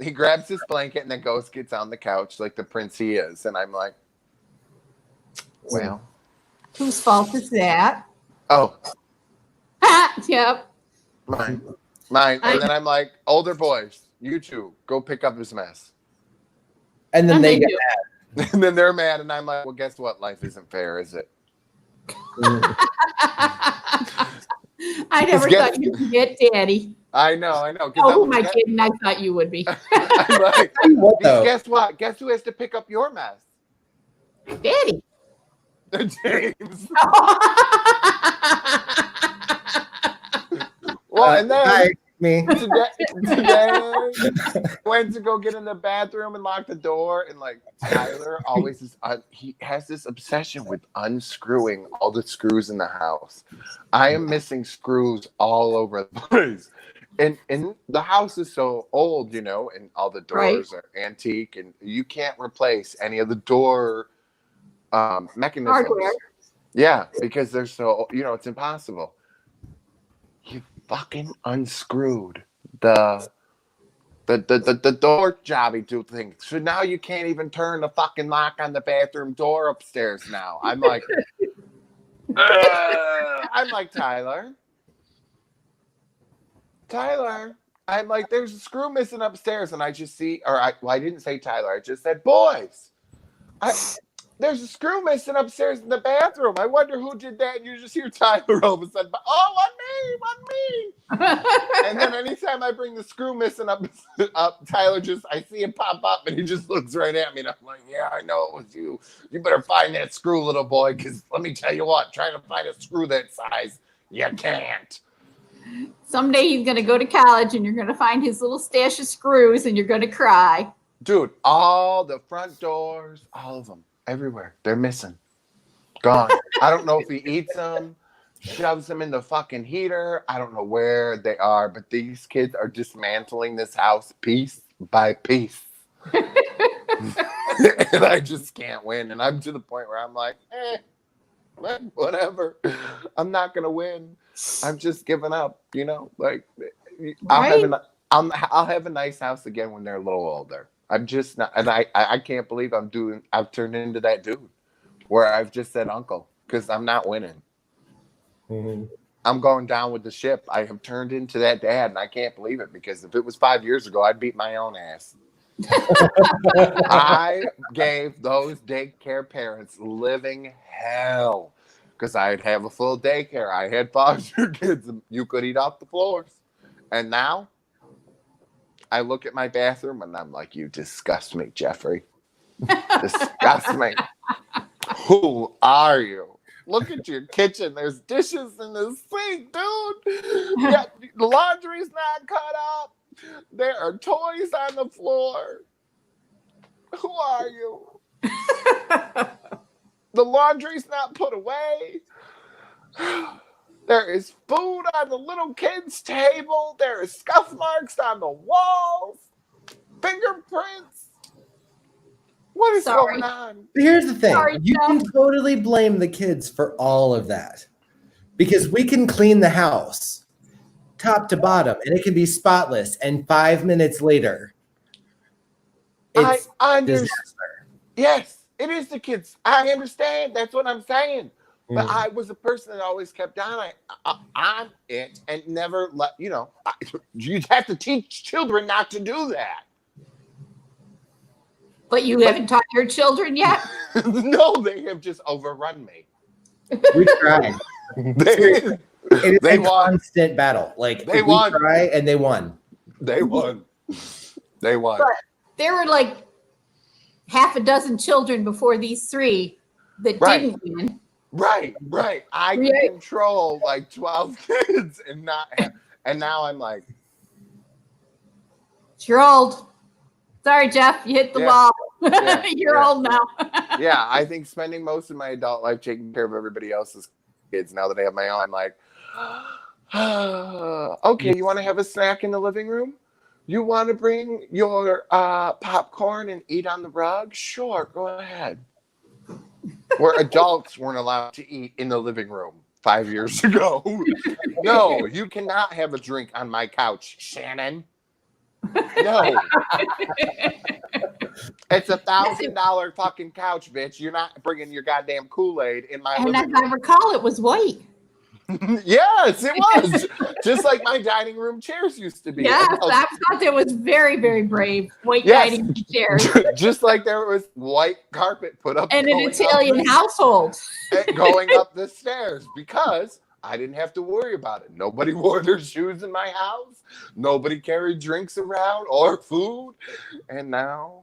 He grabs his blanket and then gets on the couch like the prince he is. And I'm like, well. Whose fault is that? Oh. Yep. Mine. And then I'm like, older boys, you two, go pick up his mess. And then they get mad. And then they're mad, and I'm like, well, guess what? Life isn't fair, is it? I never thought you'd get Daddy. I know. Oh, who am I kidding? I thought you would be. I'm like, guess what? Guess who has to pick up your mess? Daddy. James. Well, and then today went to go get in the bathroom and lock the door, and like Tyler always is. He has this obsession with unscrewing all the screws in the house. I am missing screws all over the place, and the house is so old, and all the doors are antique, and you can't replace any of the door mechanisms. Hardware. Yeah, because they're so it's impossible. He fucking unscrewed the door jobby thing. So now you can't even turn the fucking lock on the bathroom door upstairs now. I'm like, Tyler. I'm like, there's a screw missing upstairs, and I just see, I didn't say Tyler. I just said, boys. There's a screw missing upstairs in the bathroom. I wonder who did that. And you just hear Tyler all of a sudden, on me. And then anytime I bring the screw missing up, Tyler I see him pop up, and he just looks right at me. And I'm like, yeah, I know it was you. You better find that screw, little boy, because let me tell you what, trying to find a screw that size, you can't. Someday he's going to go to college, and you're going to find his little stash of screws, and you're going to cry. Dude, all the front doors, all of them. Everywhere. They're missing. Gone. I don't know if he eats them, shoves them in the fucking heater. I don't know where they are, but these kids are dismantling this house piece by piece. And I just can't win. And I'm to the point where I'm like, whatever. I'm not going to win. I'm just giving up, like I'll have a nice house again when they're a little older. I'm just not, and I can't believe I've turned into that dude where I've just said uncle, because I'm not winning. Mm-hmm. I'm going down with the ship. I have turned into that dad, and I can't believe it, because if it was 5 years ago, I'd beat my own ass. I gave those daycare parents living hell, because I'd have a full daycare. I had foster kids, and you could eat off the floors. And now I look at my bathroom and I'm like, you disgust me, Jeffrey. Disgust me. Who are you? Look at your kitchen. There's dishes in the sink, dude. Yeah, the laundry's not cut up. There are toys on the floor. Who are you? The laundry's not put away. There is food on the little kid's table. There is scuff marks on the walls. Fingerprints. What is going on? Here's the thing. You can totally blame the kids for all of that, because we can clean the house top to bottom and it can be spotless, and 5 minutes later, it's I understand. Yes, it is the kids. I understand. That's what I'm saying. But I was a person that always kept on it and never let, you have to teach children not to do that. But you haven't taught your children yet? No, they have just overrun me. We tried. It is a constant battle. Like, they won. We try and they won. They won. They won. But there were like half a dozen children before these three that didn't win. Right. I can control like 12 kids and now I'm like, you're old. Sorry, Jeff, you hit the wall. You're old now. Yeah, I think spending most of my adult life taking care of everybody else's kids, now that I have my own, I'm like, okay, you want to have a snack in the living room? You want to bring your popcorn and eat on the rug? Sure, go ahead. Where adults weren't allowed to eat in the living room 5 years ago. No, you cannot have a drink on my couch, Shannon. No. It's $1,000 fucking couch, bitch. You're not bringing your goddamn Kool-Aid in my living room. And as I recall, it was white. Yes, it was. Just like my dining room chairs used to be. Yes, I thought that was very, very brave. White dining room chairs. Just like there was white carpet put up. And an Italian household. Going up the stairs because I didn't have to worry about it. Nobody wore their shoes in my house. Nobody carried drinks around or food. And now...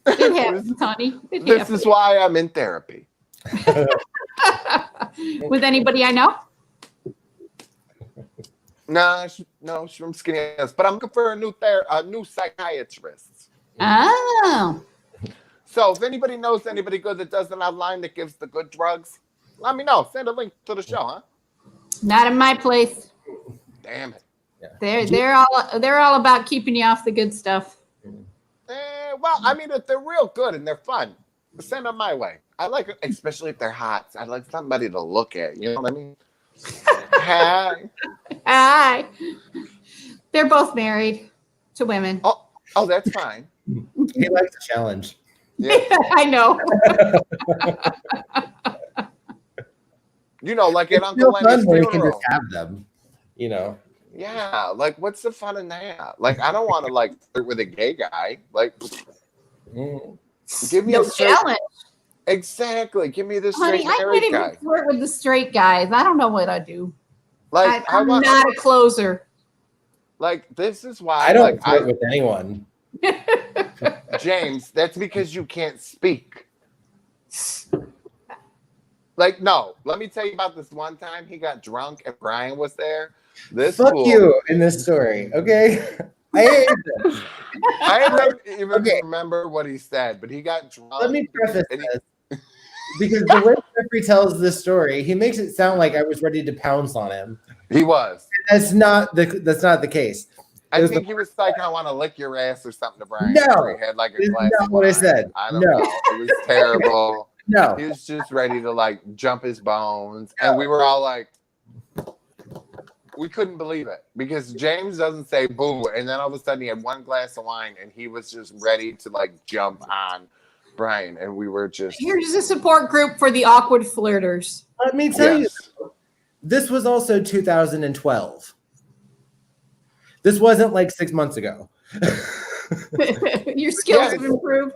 It happens, honey. This is why I'm in therapy. With anybody I know? No, she's from Skinny House, but I'm looking for a new psychiatrist. Oh. So if anybody knows anybody good that does it online that gives the good drugs, let me know. Send a link to the show, huh? Not in my place. Damn it. Yeah. They're all about keeping you off the good stuff. Well, I mean, if they're real good and they're fun, send them my way. I like it, especially if they're hot. I like somebody to look at. You know what I mean? Hi. They're both married to women. Oh, that's fine. He likes a challenge. Yeah. I know. You know, like at Uncle Lenny's funeral. You can just have them, you know. Yeah, like what's the fun in that? Like, I don't want to like flirt with a gay guy. Like, give me a challenge. Exactly. Give me the straight Honey, I can't even flirt with the straight guys. I don't know what I do. Like, I'm not a closer. Like, this is why I don't flirt with anyone. James, that's because you can't speak. Like, no, let me tell you about this one time he got drunk and Brian was there. Fuck you in this story, okay? I hate this. I don't even remember what he said, but he got drunk. Let me preface this. Because the way Jeffrey tells this story, he makes it sound like I was ready to pounce on him. He was. That's not the case. I think he was like, I want to lick your ass or something to Brian. No, he had like a that's glass not what I said. I don't know. It was terrible. No. He was just ready to like jump his bones. And we were all like, we couldn't believe it because James doesn't say boo. And then all of a sudden he had one glass of wine and he was just ready to like jump on Brian. And we were just... Here's a support group for the awkward flirters. Let me tell you, this was also 2012. This wasn't like 6 months ago. Your skills have improved.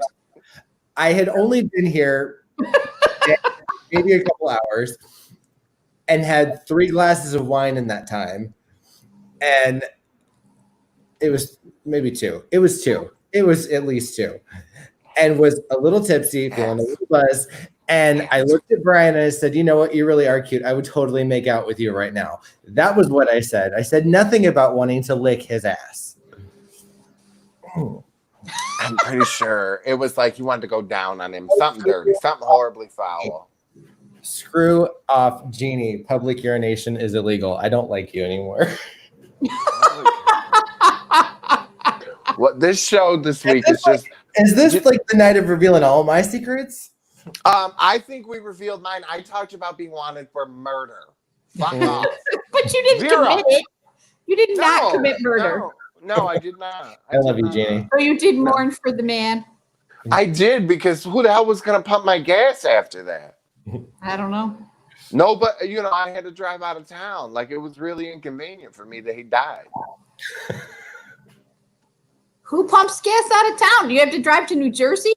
I had only been here maybe a couple hours and had 3 glasses of wine in that time. And it was maybe 2. It was 2. It was at least 2. And was a little tipsy, feeling a little buzz. And I looked at Brian and I said, you know what? You really are cute. I would totally make out with you right now. That was what I said. I said nothing about wanting to lick his ass. I'm pretty sure it was like you wanted to go down on him. Something dirty, something horribly foul. Screw off, Jeannie. Public urination is illegal. I don't like you anymore. What this show this week is just... Is this like the night of revealing all my secrets? I think we revealed mine. I talked about being wanted for murder. Fuck off. But you didn't commit it. You did not commit murder. No, I did not. I love you, Jeannie. So you did mourn for the man. I did, because who the hell was going to pump my gas after that? I don't know. No, but, you know, I had to drive out of town. Like, it was really inconvenient for me that he died. Who pumps gas out of town? Do you have to drive to New Jersey?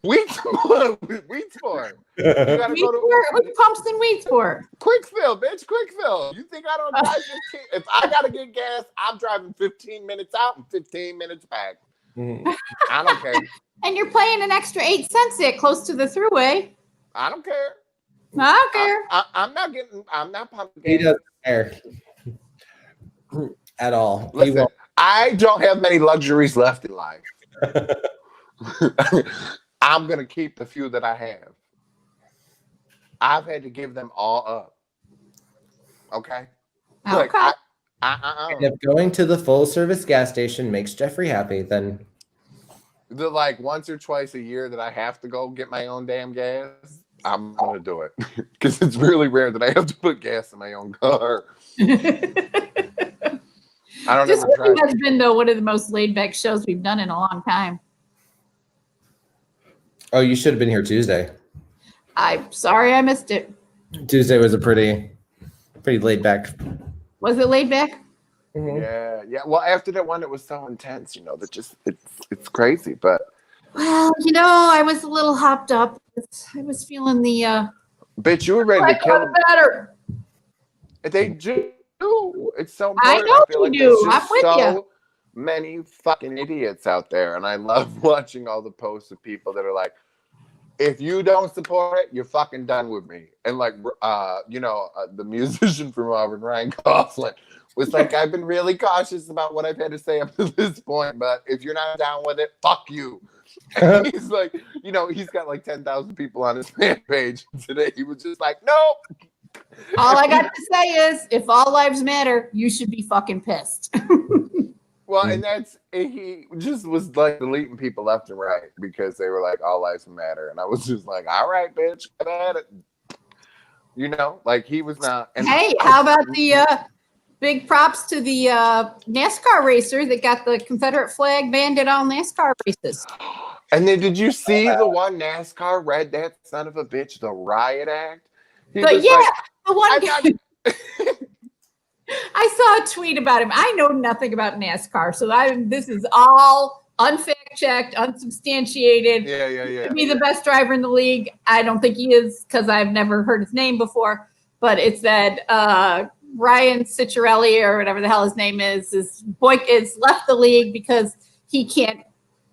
Weedsport. You gotta go to Who pumps in Weedsport? Quickfill, bitch. Quickfill. You think I don't drive 15? If I gotta get gas, I'm driving 15 minutes out and 15 minutes back. I don't care. And you're paying an extra 8 cents there close to the thruway. I don't care. I don't care. I'm not pumping gas. He doesn't care at all. Listen, I don't have many luxuries left in life. I'm going to keep the few that I have. I've had to give them all up. Okay? Okay. Like, and if going to the full service gas station makes Jeffrey happy, then... The like once or twice a year that I have to go get my own damn gas, I'm going to do it. Because it's really rare that I have to put gas in my own car. I don't This really has been, though, one of the most laid-back shows we've done in a long time. Oh, you should have been here Tuesday. I'm sorry I missed it. Tuesday was a pretty laid back. Was it laid back? Mm-hmm. Yeah. Well, after that one, it was so intense, that just it's crazy. But well, I was a little hopped up. I was feeling the. Bitch, you were ready to kill him. Better. They do. It's so I important. know I feel you like do. there's I'm just with so you. many fucking idiots out there, and I love watching all the posts of people that are like, if you don't support it, you're fucking done with me. And like, the musician from Auburn, Ryan Coughlin, was like, I've been really cautious about what I've had to say up to this point, but if you're not down with it, fuck you. And he's like, he's got like 10,000 people on his fan page. Today he was just like, nope. All I got to say is, if all lives matter, you should be fucking pissed. Well, and he just was like deleting people left and right because they were like, all lives matter. And I was just like, all right, bitch, get at it. Like he was not. And hey, how about the big props to the NASCAR racer that got the Confederate flag banned at all NASCAR races? And then did you see the one NASCAR read that son of a bitch, the riot act? But yeah, the one guy. I saw a tweet about him. I know nothing about NASCAR, so this is all unfact-checked, unsubstantiated. Yeah. To be the best driver in the league, I don't think he is because I've never heard his name before. But it's that Ryan Ciccarelli or whatever the hell his name is left the league because he can't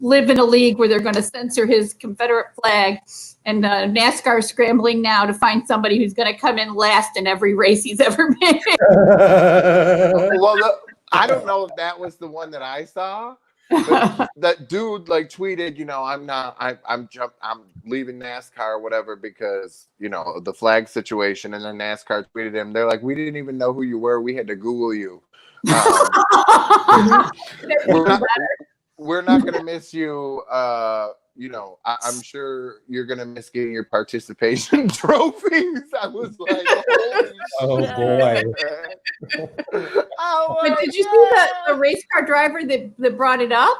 live in a league where they're going to censor his Confederate flag. And NASCAR is scrambling now to find somebody who's going to come in last in every race he's ever made. Well, I don't know if that was the one that I saw. But that dude like tweeted, I'm leaving NASCAR or whatever because, the flag situation. And then NASCAR tweeted him. They're like, we didn't even know who you were. We had to Google you. We're not going to miss you. I'm sure you're going to miss getting your participation trophies. I was like, oh boy. But did you see the race car driver that brought it up?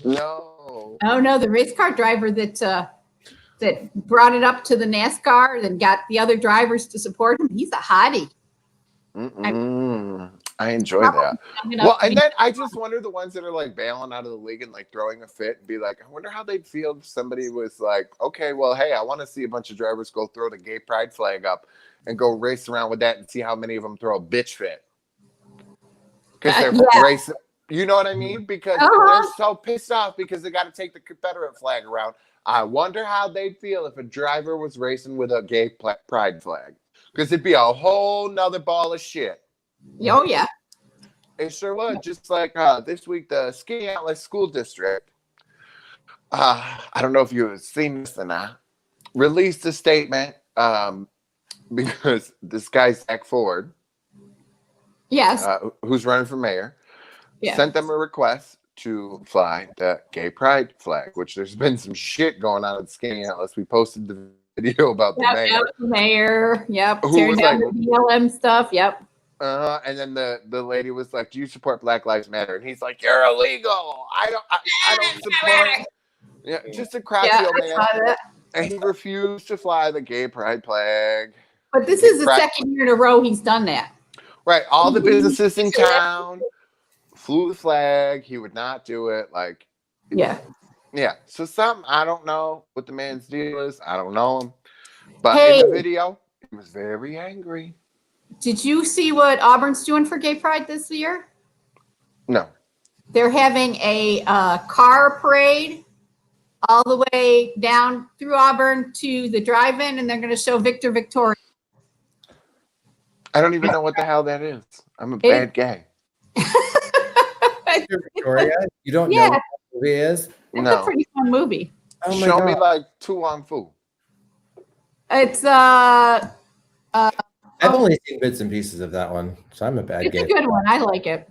No. Oh, no, the race car driver that brought it up to the NASCAR and got the other drivers to support him. He's a hottie. I enjoy that. Well, and then I just wonder the ones that are like bailing out of the league and like throwing a fit and be like, I wonder how they'd feel if somebody was like, okay, well, hey, I want to see a bunch of drivers go throw the gay pride flag up and go race around with that and see how many of them throw a bitch fit. Because they're racing. You know what I mean? Because they're so pissed off because they got to take the Confederate flag around. I wonder how they'd feel if a driver was racing with a gay pride flag. Because it'd be a whole nother ball of shit. Oh, yeah. It sure would. Just like this week, the Skaneateles School District, I don't know if you've seen this or not, released a statement because this guy, Zach Ford, yes, who's running for mayor, sent them a request to fly the gay pride flag, which there's been some shit going on at Skaneateles. We posted the video about the mayor. The mayor, tearing down the BLM stuff, and then the lady was like, "Do you support Black Lives Matter?" And he's like, "You're illegal. I don't support it." Yeah, just a crappy old man. And he refused to fly the gay pride flag. But this is the second year in a row he's done that. Right. All the businesses in town flew the flag. He would not do it. Like, yeah. So I don't know what the man's deal is. I don't know him. But in the video, he was very angry. Did you see what Auburn's doing for Gay Pride this year? No. They're having a car parade all the way down through Auburn to the drive-in, and they're going to show Victor Victoria. I don't even know what the hell that is. I'm a bad guy. Victor Victoria? You don't know what the movie is? It's a pretty fun movie. Oh Show me like Tu Wong Fu. It's I've only seen bits and pieces of that one, so I'm a bad guy. It's a good one. I like it.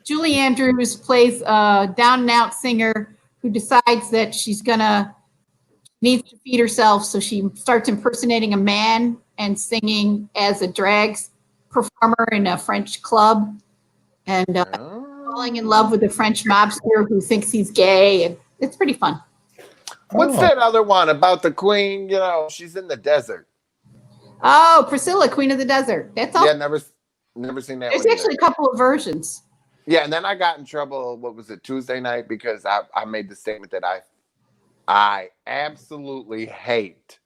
Julie Andrews plays a down and out singer who decides that she's needs to feed herself, so she starts impersonating a man and singing as a drag performer in a French club, and falling in love with a French mobster who thinks he's gay, and it's pretty fun. What's that other one about the queen? You know, she's in the desert. Oh, Priscilla, Queen of the Desert. That's all. Yeah, never seen that. There's actually a couple of versions. Yeah, and then I got in trouble. What was it, Tuesday night? Because I made the statement that I absolutely hate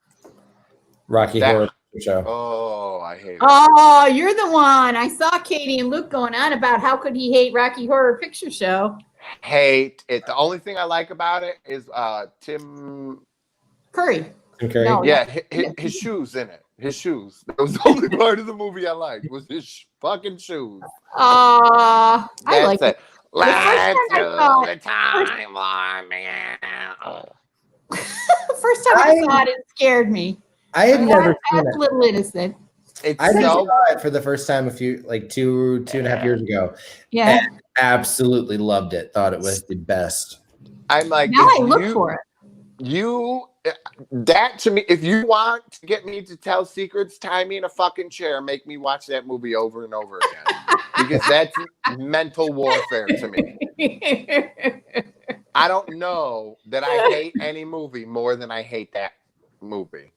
Rocky Horror Show. Oh, I hate it. Oh, you're the one. I saw Katie and Luke going on about how could he hate Rocky Horror Picture Show. Hate it. The only thing I like about it is Tim Curry. No, yeah, his shoes in it. His shoes. That was the only part of the movie I liked was his fucking shoes. I like it. Let's do the timeline, man. First time I saw it, it scared me. I had never seen it. A little innocent. I saw it for the first time two and a half years ago. Yeah. And absolutely loved it. Thought it was the best. I'm like, now I look for it. That to me, if you want to get me to tell secrets, tie me in a fucking chair, make me watch that movie over and over again. Because that's mental warfare to me. I don't know that I hate any movie more than I hate that movie.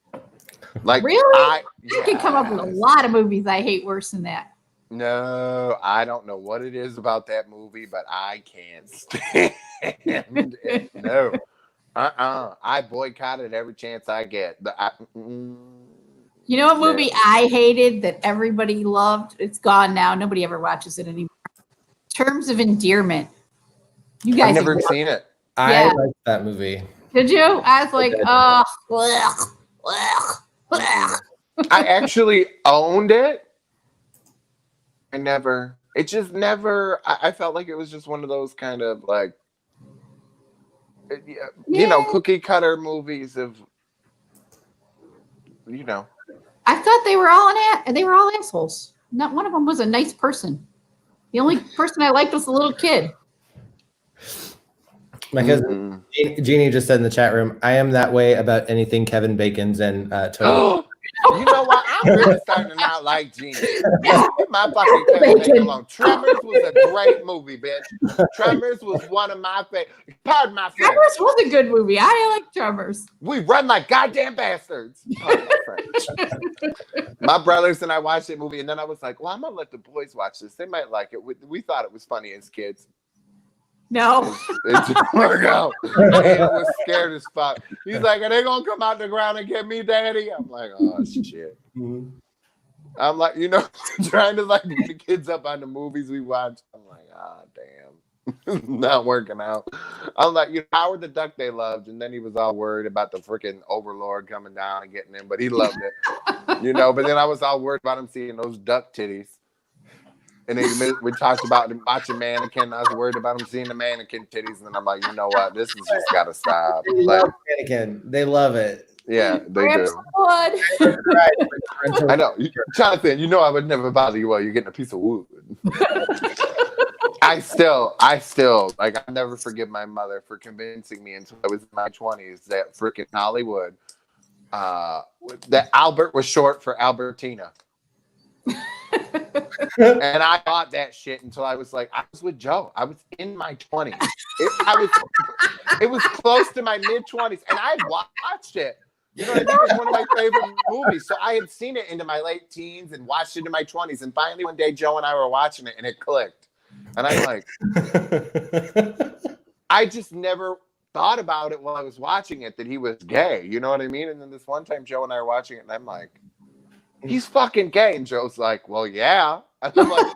Like, really? You can come up with a lot of movies I hate worse than that. No, I don't know what it is about that movie, but I can't stand it. No. I boycott it every chance I get. You know what movie I hated that everybody loved? It's gone now. Nobody ever watches it anymore. Terms of Endearment. You guys I've never seen it. I liked that movie. Did you? I was like, I actually owned it. I felt like it was just one of those kind of like, you know, cookie cutter movies of, you know. I thought they were all assholes. Not one of them was a nice person. The only person I liked was the little kid. My cousin Jeannie just said in the chat room, I am that way about anything Kevin Bacon's and Tony. You know what? I'm really starting to not like Jeannie. My fucking Kevin Bacon alone. Tremors was a great movie, bitch. Tremors was one of my favorite. Pardon my French. Tremors was a good movie. I like Tremors. We run like goddamn bastards. Pardon my French. My brothers and I watched that movie, and then I was like, well, I'm going to let the boys watch this. They might like it. We thought it was funny as kids. No. It didn't work out. I was scared as fuck. He's like, are they going to come out the ground and get me, Daddy? I'm like, oh, shit. I'm like, you know, trying to like get the kids up on the movies we watch. I'm like, ah, damn. Not working out. I'm like, you know, Howard the Duck they loved, and then he was all worried about the freaking Overlord coming down and getting him, but he loved it. You know, but then I was all worried about him seeing those duck titties. And then we talked about him watching Mannequin. I was worried about him seeing the Mannequin titties. And then I'm like, you know what? This has just got to stop. They love Mannequin. They love it. Yeah, they do. I know. Jonathan, you know I would never bother you while you're getting a piece of wood. I still, like, I'll never forgive my mother for convincing me until I was in my 20s that freaking Hollywood, that Albert was short for Albertina. And I thought that shit until I was like, I was with Joe. I was in my 20s. It was close to my mid-20s, and I watched it. You know, it was one of my favorite movies. So I had seen it into my late teens and watched it in my 20s. And finally, one day, Joe and I were watching it, and it clicked. And I'm like, I just never thought about it while I was watching it that he was gay. You know what I mean? And then this one time, Joe and I were watching it, and I'm like, he's fucking gay. And Joe's like, well, yeah. And I'm like,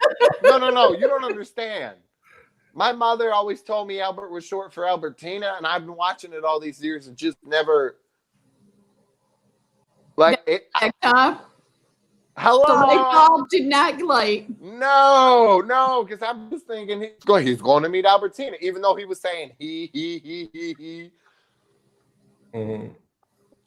no, you don't understand. My mother always told me Albert was short for Albertina, and I've been watching it all these years and just never, like, it. Hello? The light bulb did not light. No, because I'm just thinking he's going to meet Albertina, even though he was saying he.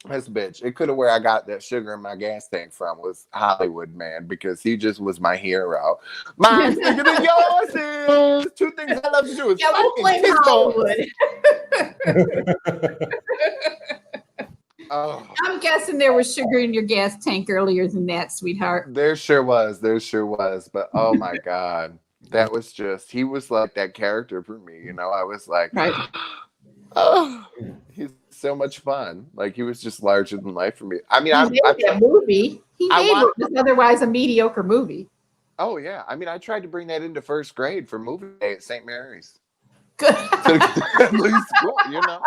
This bitch. It could have where I got that sugar in my gas tank from was Hollywood, man, because he just was my hero. Mine's bigger than yours is. Two things I love to do is blame Hollywood. Oh. I'm guessing there was sugar in your gas tank earlier than that, sweetheart. There sure was. But oh my God. That was just, he was like that character for me. You know, I was like, right. Oh, he's so much fun. Like he was just larger than life for me. I mean, He made that movie. He made what was otherwise a mediocre movie. Oh yeah, I mean, I tried to bring that into first grade for movie day at St. Mary's. Good. At least, you know.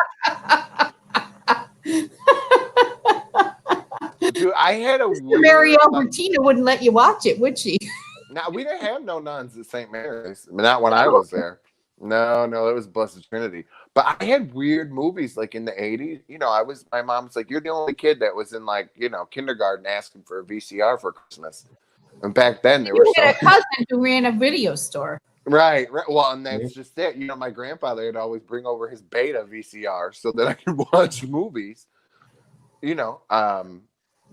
Dude, I had a weird, Marielle Bertina wouldn't let you watch it, would she? No, we didn't have no nuns at St. Mary's. I mean, not when I was there. No, it was Blessed Trinity. But I had weird movies like in the 80s. You know, my mom's like, you're the only kid that was in like, you know, kindergarten asking for a VCR for Christmas. And back then there You had a cousin who ran a video store. Right. Well, and that's just it. You know, my grandfather would always bring over his beta VCR so that I could watch movies. You know,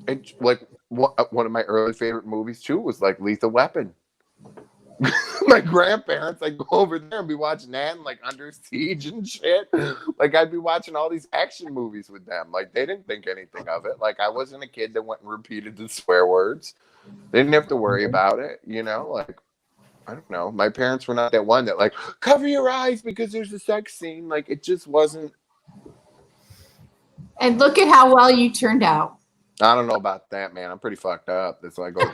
and like one of my early favorite movies too was like Lethal Weapon. My grandparents, I'd go over there and be watching that and like Under Siege and shit. Like I'd be watching all these action movies with them. Like they didn't think anything of it. Like I wasn't a kid that went and repeated the swear words. They didn't have to worry about it, you know, like I don't know. My parents were not that one that like cover your eyes because there's a sex scene. Like it just wasn't. And look at how well you turned out. I don't know about that, man. I'm pretty fucked up. That's why I go to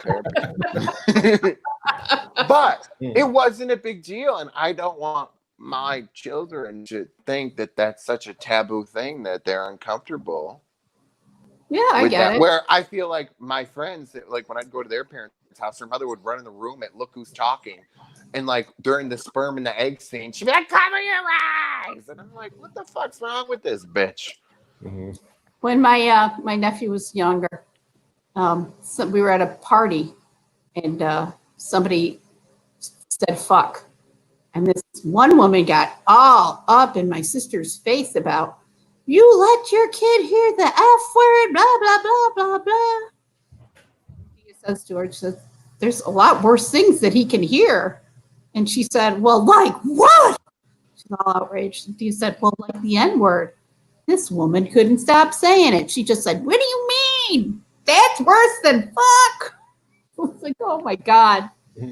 therapy. But it wasn't a big deal, and I don't want my children to think that that's such a taboo thing that they're uncomfortable. Yeah, I get it. Where I feel like my friends, like when I'd go to their parents' house, their mother would run in the room at Look Who's Talking, and like during the sperm and the egg scene, she'd be like, "Cover your eyes," and I'm like, "What the fuck's wrong with this bitch?" Mm-hmm. When my nephew was younger, so we were at a party, and somebody said "fuck," and this one woman got all up in my sister's face about, "You let your kid hear the F word, blah blah blah blah blah." He says to her, she says, "There's a lot worse things that he can hear," and she said, "Well, like what?" She's all outraged. And he said, "Well, like the N word." This woman couldn't stop saying it. She just said, "What do you mean? That's worse than fuck." I was like, oh my God.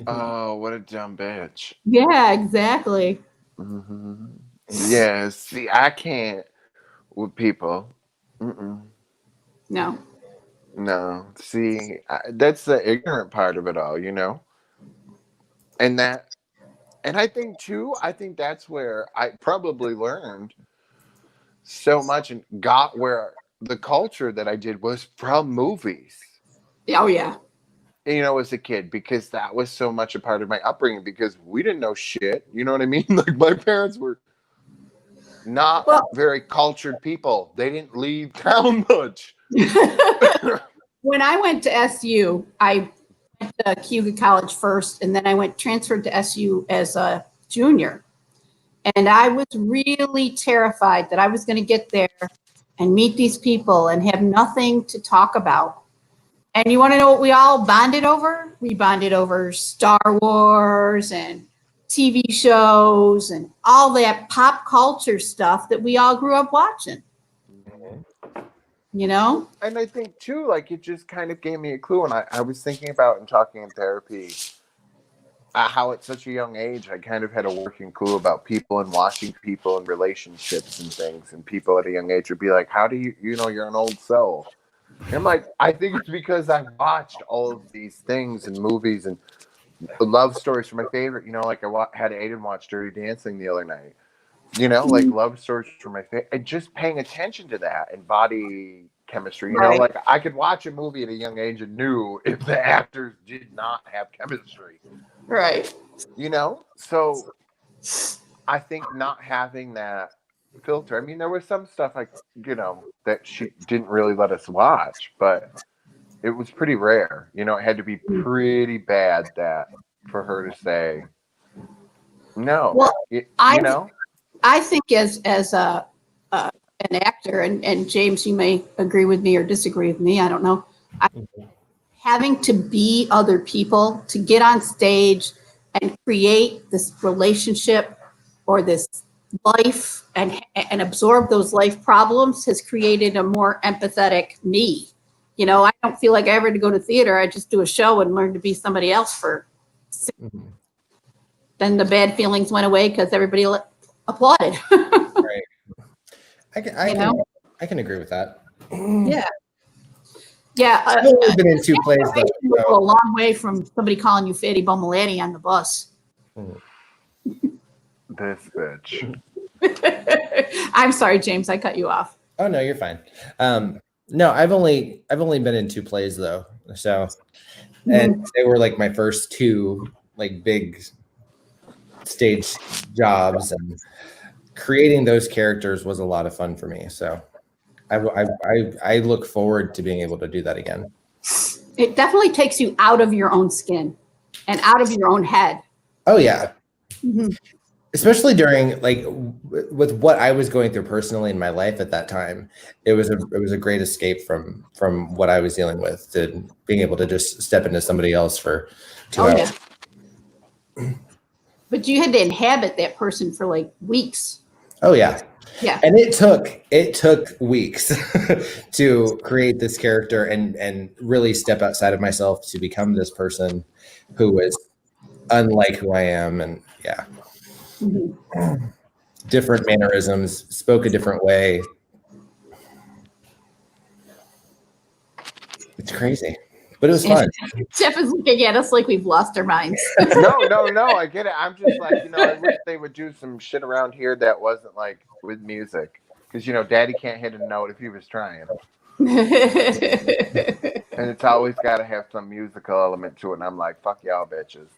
Oh, what a dumb bitch. Yeah, exactly. Mm-hmm. Yeah, see, I can't with people. Mm-mm. No. See, that's the ignorant part of it all, you know? And I think too, that's where I probably learned so much and got where the culture that I did was from movies. Oh yeah. You know, as a kid, because that was so much a part of my upbringing because we didn't know shit. You know what I mean? Like my parents were not very cultured people. They didn't leave town much. When I went to SU, I went to Cayuga College first, and then I transferred to SU as a junior. And I was really terrified that I was going to get there and meet these people and have nothing to talk about. And you want to know what we all bonded over? We bonded over Star Wars and TV shows and all that pop culture stuff that we all grew up watching. You know? And I think too, like it just kind of gave me a clue. And I was thinking about and talking in therapy how at such a young age I kind of had a working clue about people and watching people and relationships and things. And people at a young age would be like, how do you know you're an old soul? And I'm like, I think it's because I watched all of these things and movies and love stories from my favorite. You know, like I had Aiden watch Dirty Dancing the other night. You know, like love stories from my favorite. And just paying attention to that and body chemistry. You know, like I could watch a movie at a young age and knew if the actors did not have chemistry. Right. You know, so I think not having that filter. I mean, there was some stuff like, you know, that she didn't really let us watch, but it was pretty rare. You know, it had to be pretty bad that for her to say no. Well, you know, I think as an actor, and James, you may agree with me or disagree with me. I don't know. Having to be other people, to get on stage and create this relationship or this life and absorb those life problems has created a more empathetic me. You know, I don't feel like I ever had to go to theater. I just do a show and learn to be somebody else for 6 months. Then the bad feelings went away because everybody applauded. Right. I I can agree with that. Yeah. Yeah. I've only been in two plays, though. You go a long way from somebody calling you Fatty Bummalati on the bus. This bitch. I'm sorry, James. I cut you off. Oh no, you're fine. No, I've only been in two plays though. So, and they were like my first two like big stage jobs, and creating those characters was a lot of fun for me. So, I look forward to being able to do that again. It definitely takes you out of your own skin and out of your own head. Oh yeah. Mm-hmm. Especially during like with what I was going through personally in my life at that time, it was a great escape from what I was dealing with, to being able to just step into somebody else for 2 hours. Yeah. But you had to inhabit that person for like weeks. Oh yeah. Yeah. And it took weeks to create this character and really step outside of myself to become this person who was unlike who I am. And yeah. Mm-hmm. Different mannerisms, spoke a different way. It's crazy, but it was fun. Jeff is looking at us like we've lost our minds. No, I get it. I'm just like, I wish they would do some shit around here that wasn't like with music, because Daddy can't hit a note if he was trying. And it's always got to have some musical element to it. And I'm like, fuck y'all bitches.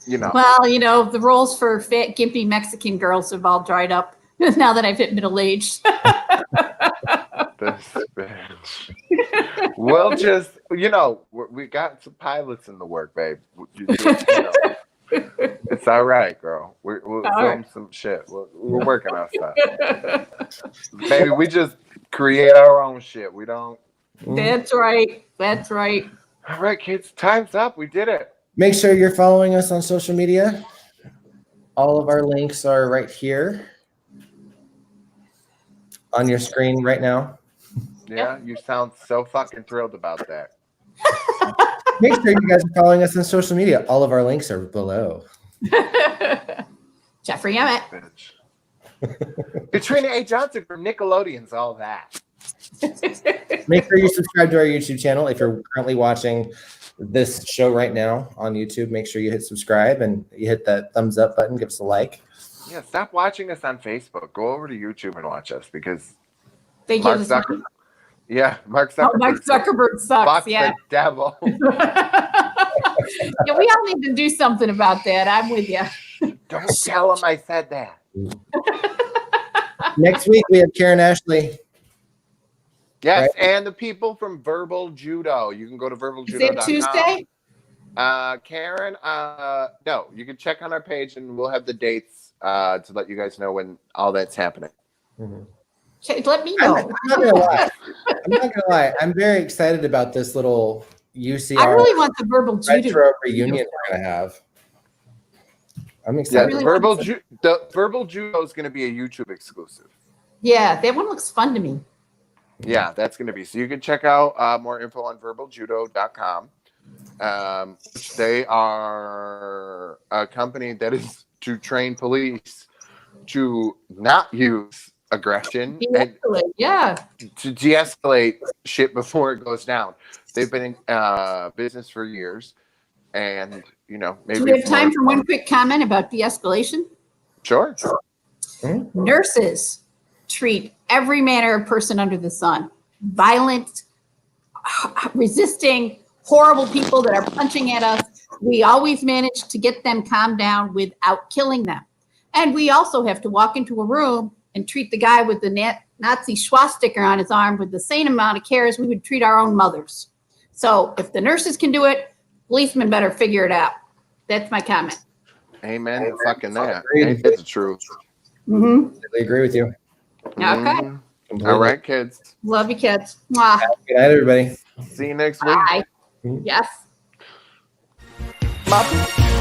Well, the roles for fat, gimpy Mexican girls have all dried up now that I've hit middle age. This bitch. We'll just, we got some pilots in the work, babe. It's all right, girl. We'll film some shit. We're working on stuff. Baby, we just create our own shit. We don't. That's right. All right, kids. Time's up. We did it. Make sure you're following us on social media. All of our links are right here on your screen right now. Yeah, you sound so fucking thrilled about that. Make sure you guys are following us on social media. All of our links are below. Jeffrey Emmett. Katrina A. Johnson from Nickelodeon's All That. Make sure you subscribe to our YouTube channel. If you're currently watching this show right now on YouTube, make sure you hit subscribe and you hit that thumbs up button. Give us a like. Yeah, stop watching us on Facebook. Go over to YouTube and watch us, because they give us Mark Zuckerberg. Mark Zuckerberg sucks. Fuck yeah, the devil. Yeah, we all need to do something about that. I'm with you. Don't tell him I said that. Next week we have Karen Ashley. Yes, right? And the people from Verbal Judo. You can go to verbaljudo.com. Is it Tuesday? Karen, no, you can check on our page and we'll have the dates to let you guys know when all that's happening. Mm-hmm. Let me know. I'm not gonna lie. I'm very excited about this little UCR. I really want the Verbal Judo retro reunion we're gonna have. I'm excited. Yeah, the Verbal Judo is going to be a YouTube exclusive. Yeah, that one looks fun to me. Yeah, that's going to be. So you can check out more info on verbaljudo.com. They are a company that is to train police to not use aggression and to de-escalate shit before it goes down. They've been in business for years, and maybe. Do we have time for one quick comment about de-escalation? Sure. Mm-hmm. Nurses treat every manner of person under the sun. Violent, resisting, horrible people that are punching at us. We always manage to get them calmed down without killing them. And we also have to walk into a room and treat the guy with the Nazi swastika on his arm with the same amount of care as we would treat our own mothers. So if the nurses can do it, policemen better figure it out. That's my comment. Amen to fucking that. It's the truth. Mm-hmm. I agree with you. Okay. Mm-hmm. All right, kids. Love you, kids. Mwah. Good night, everybody. See you next week. Bye. Yes. Bye.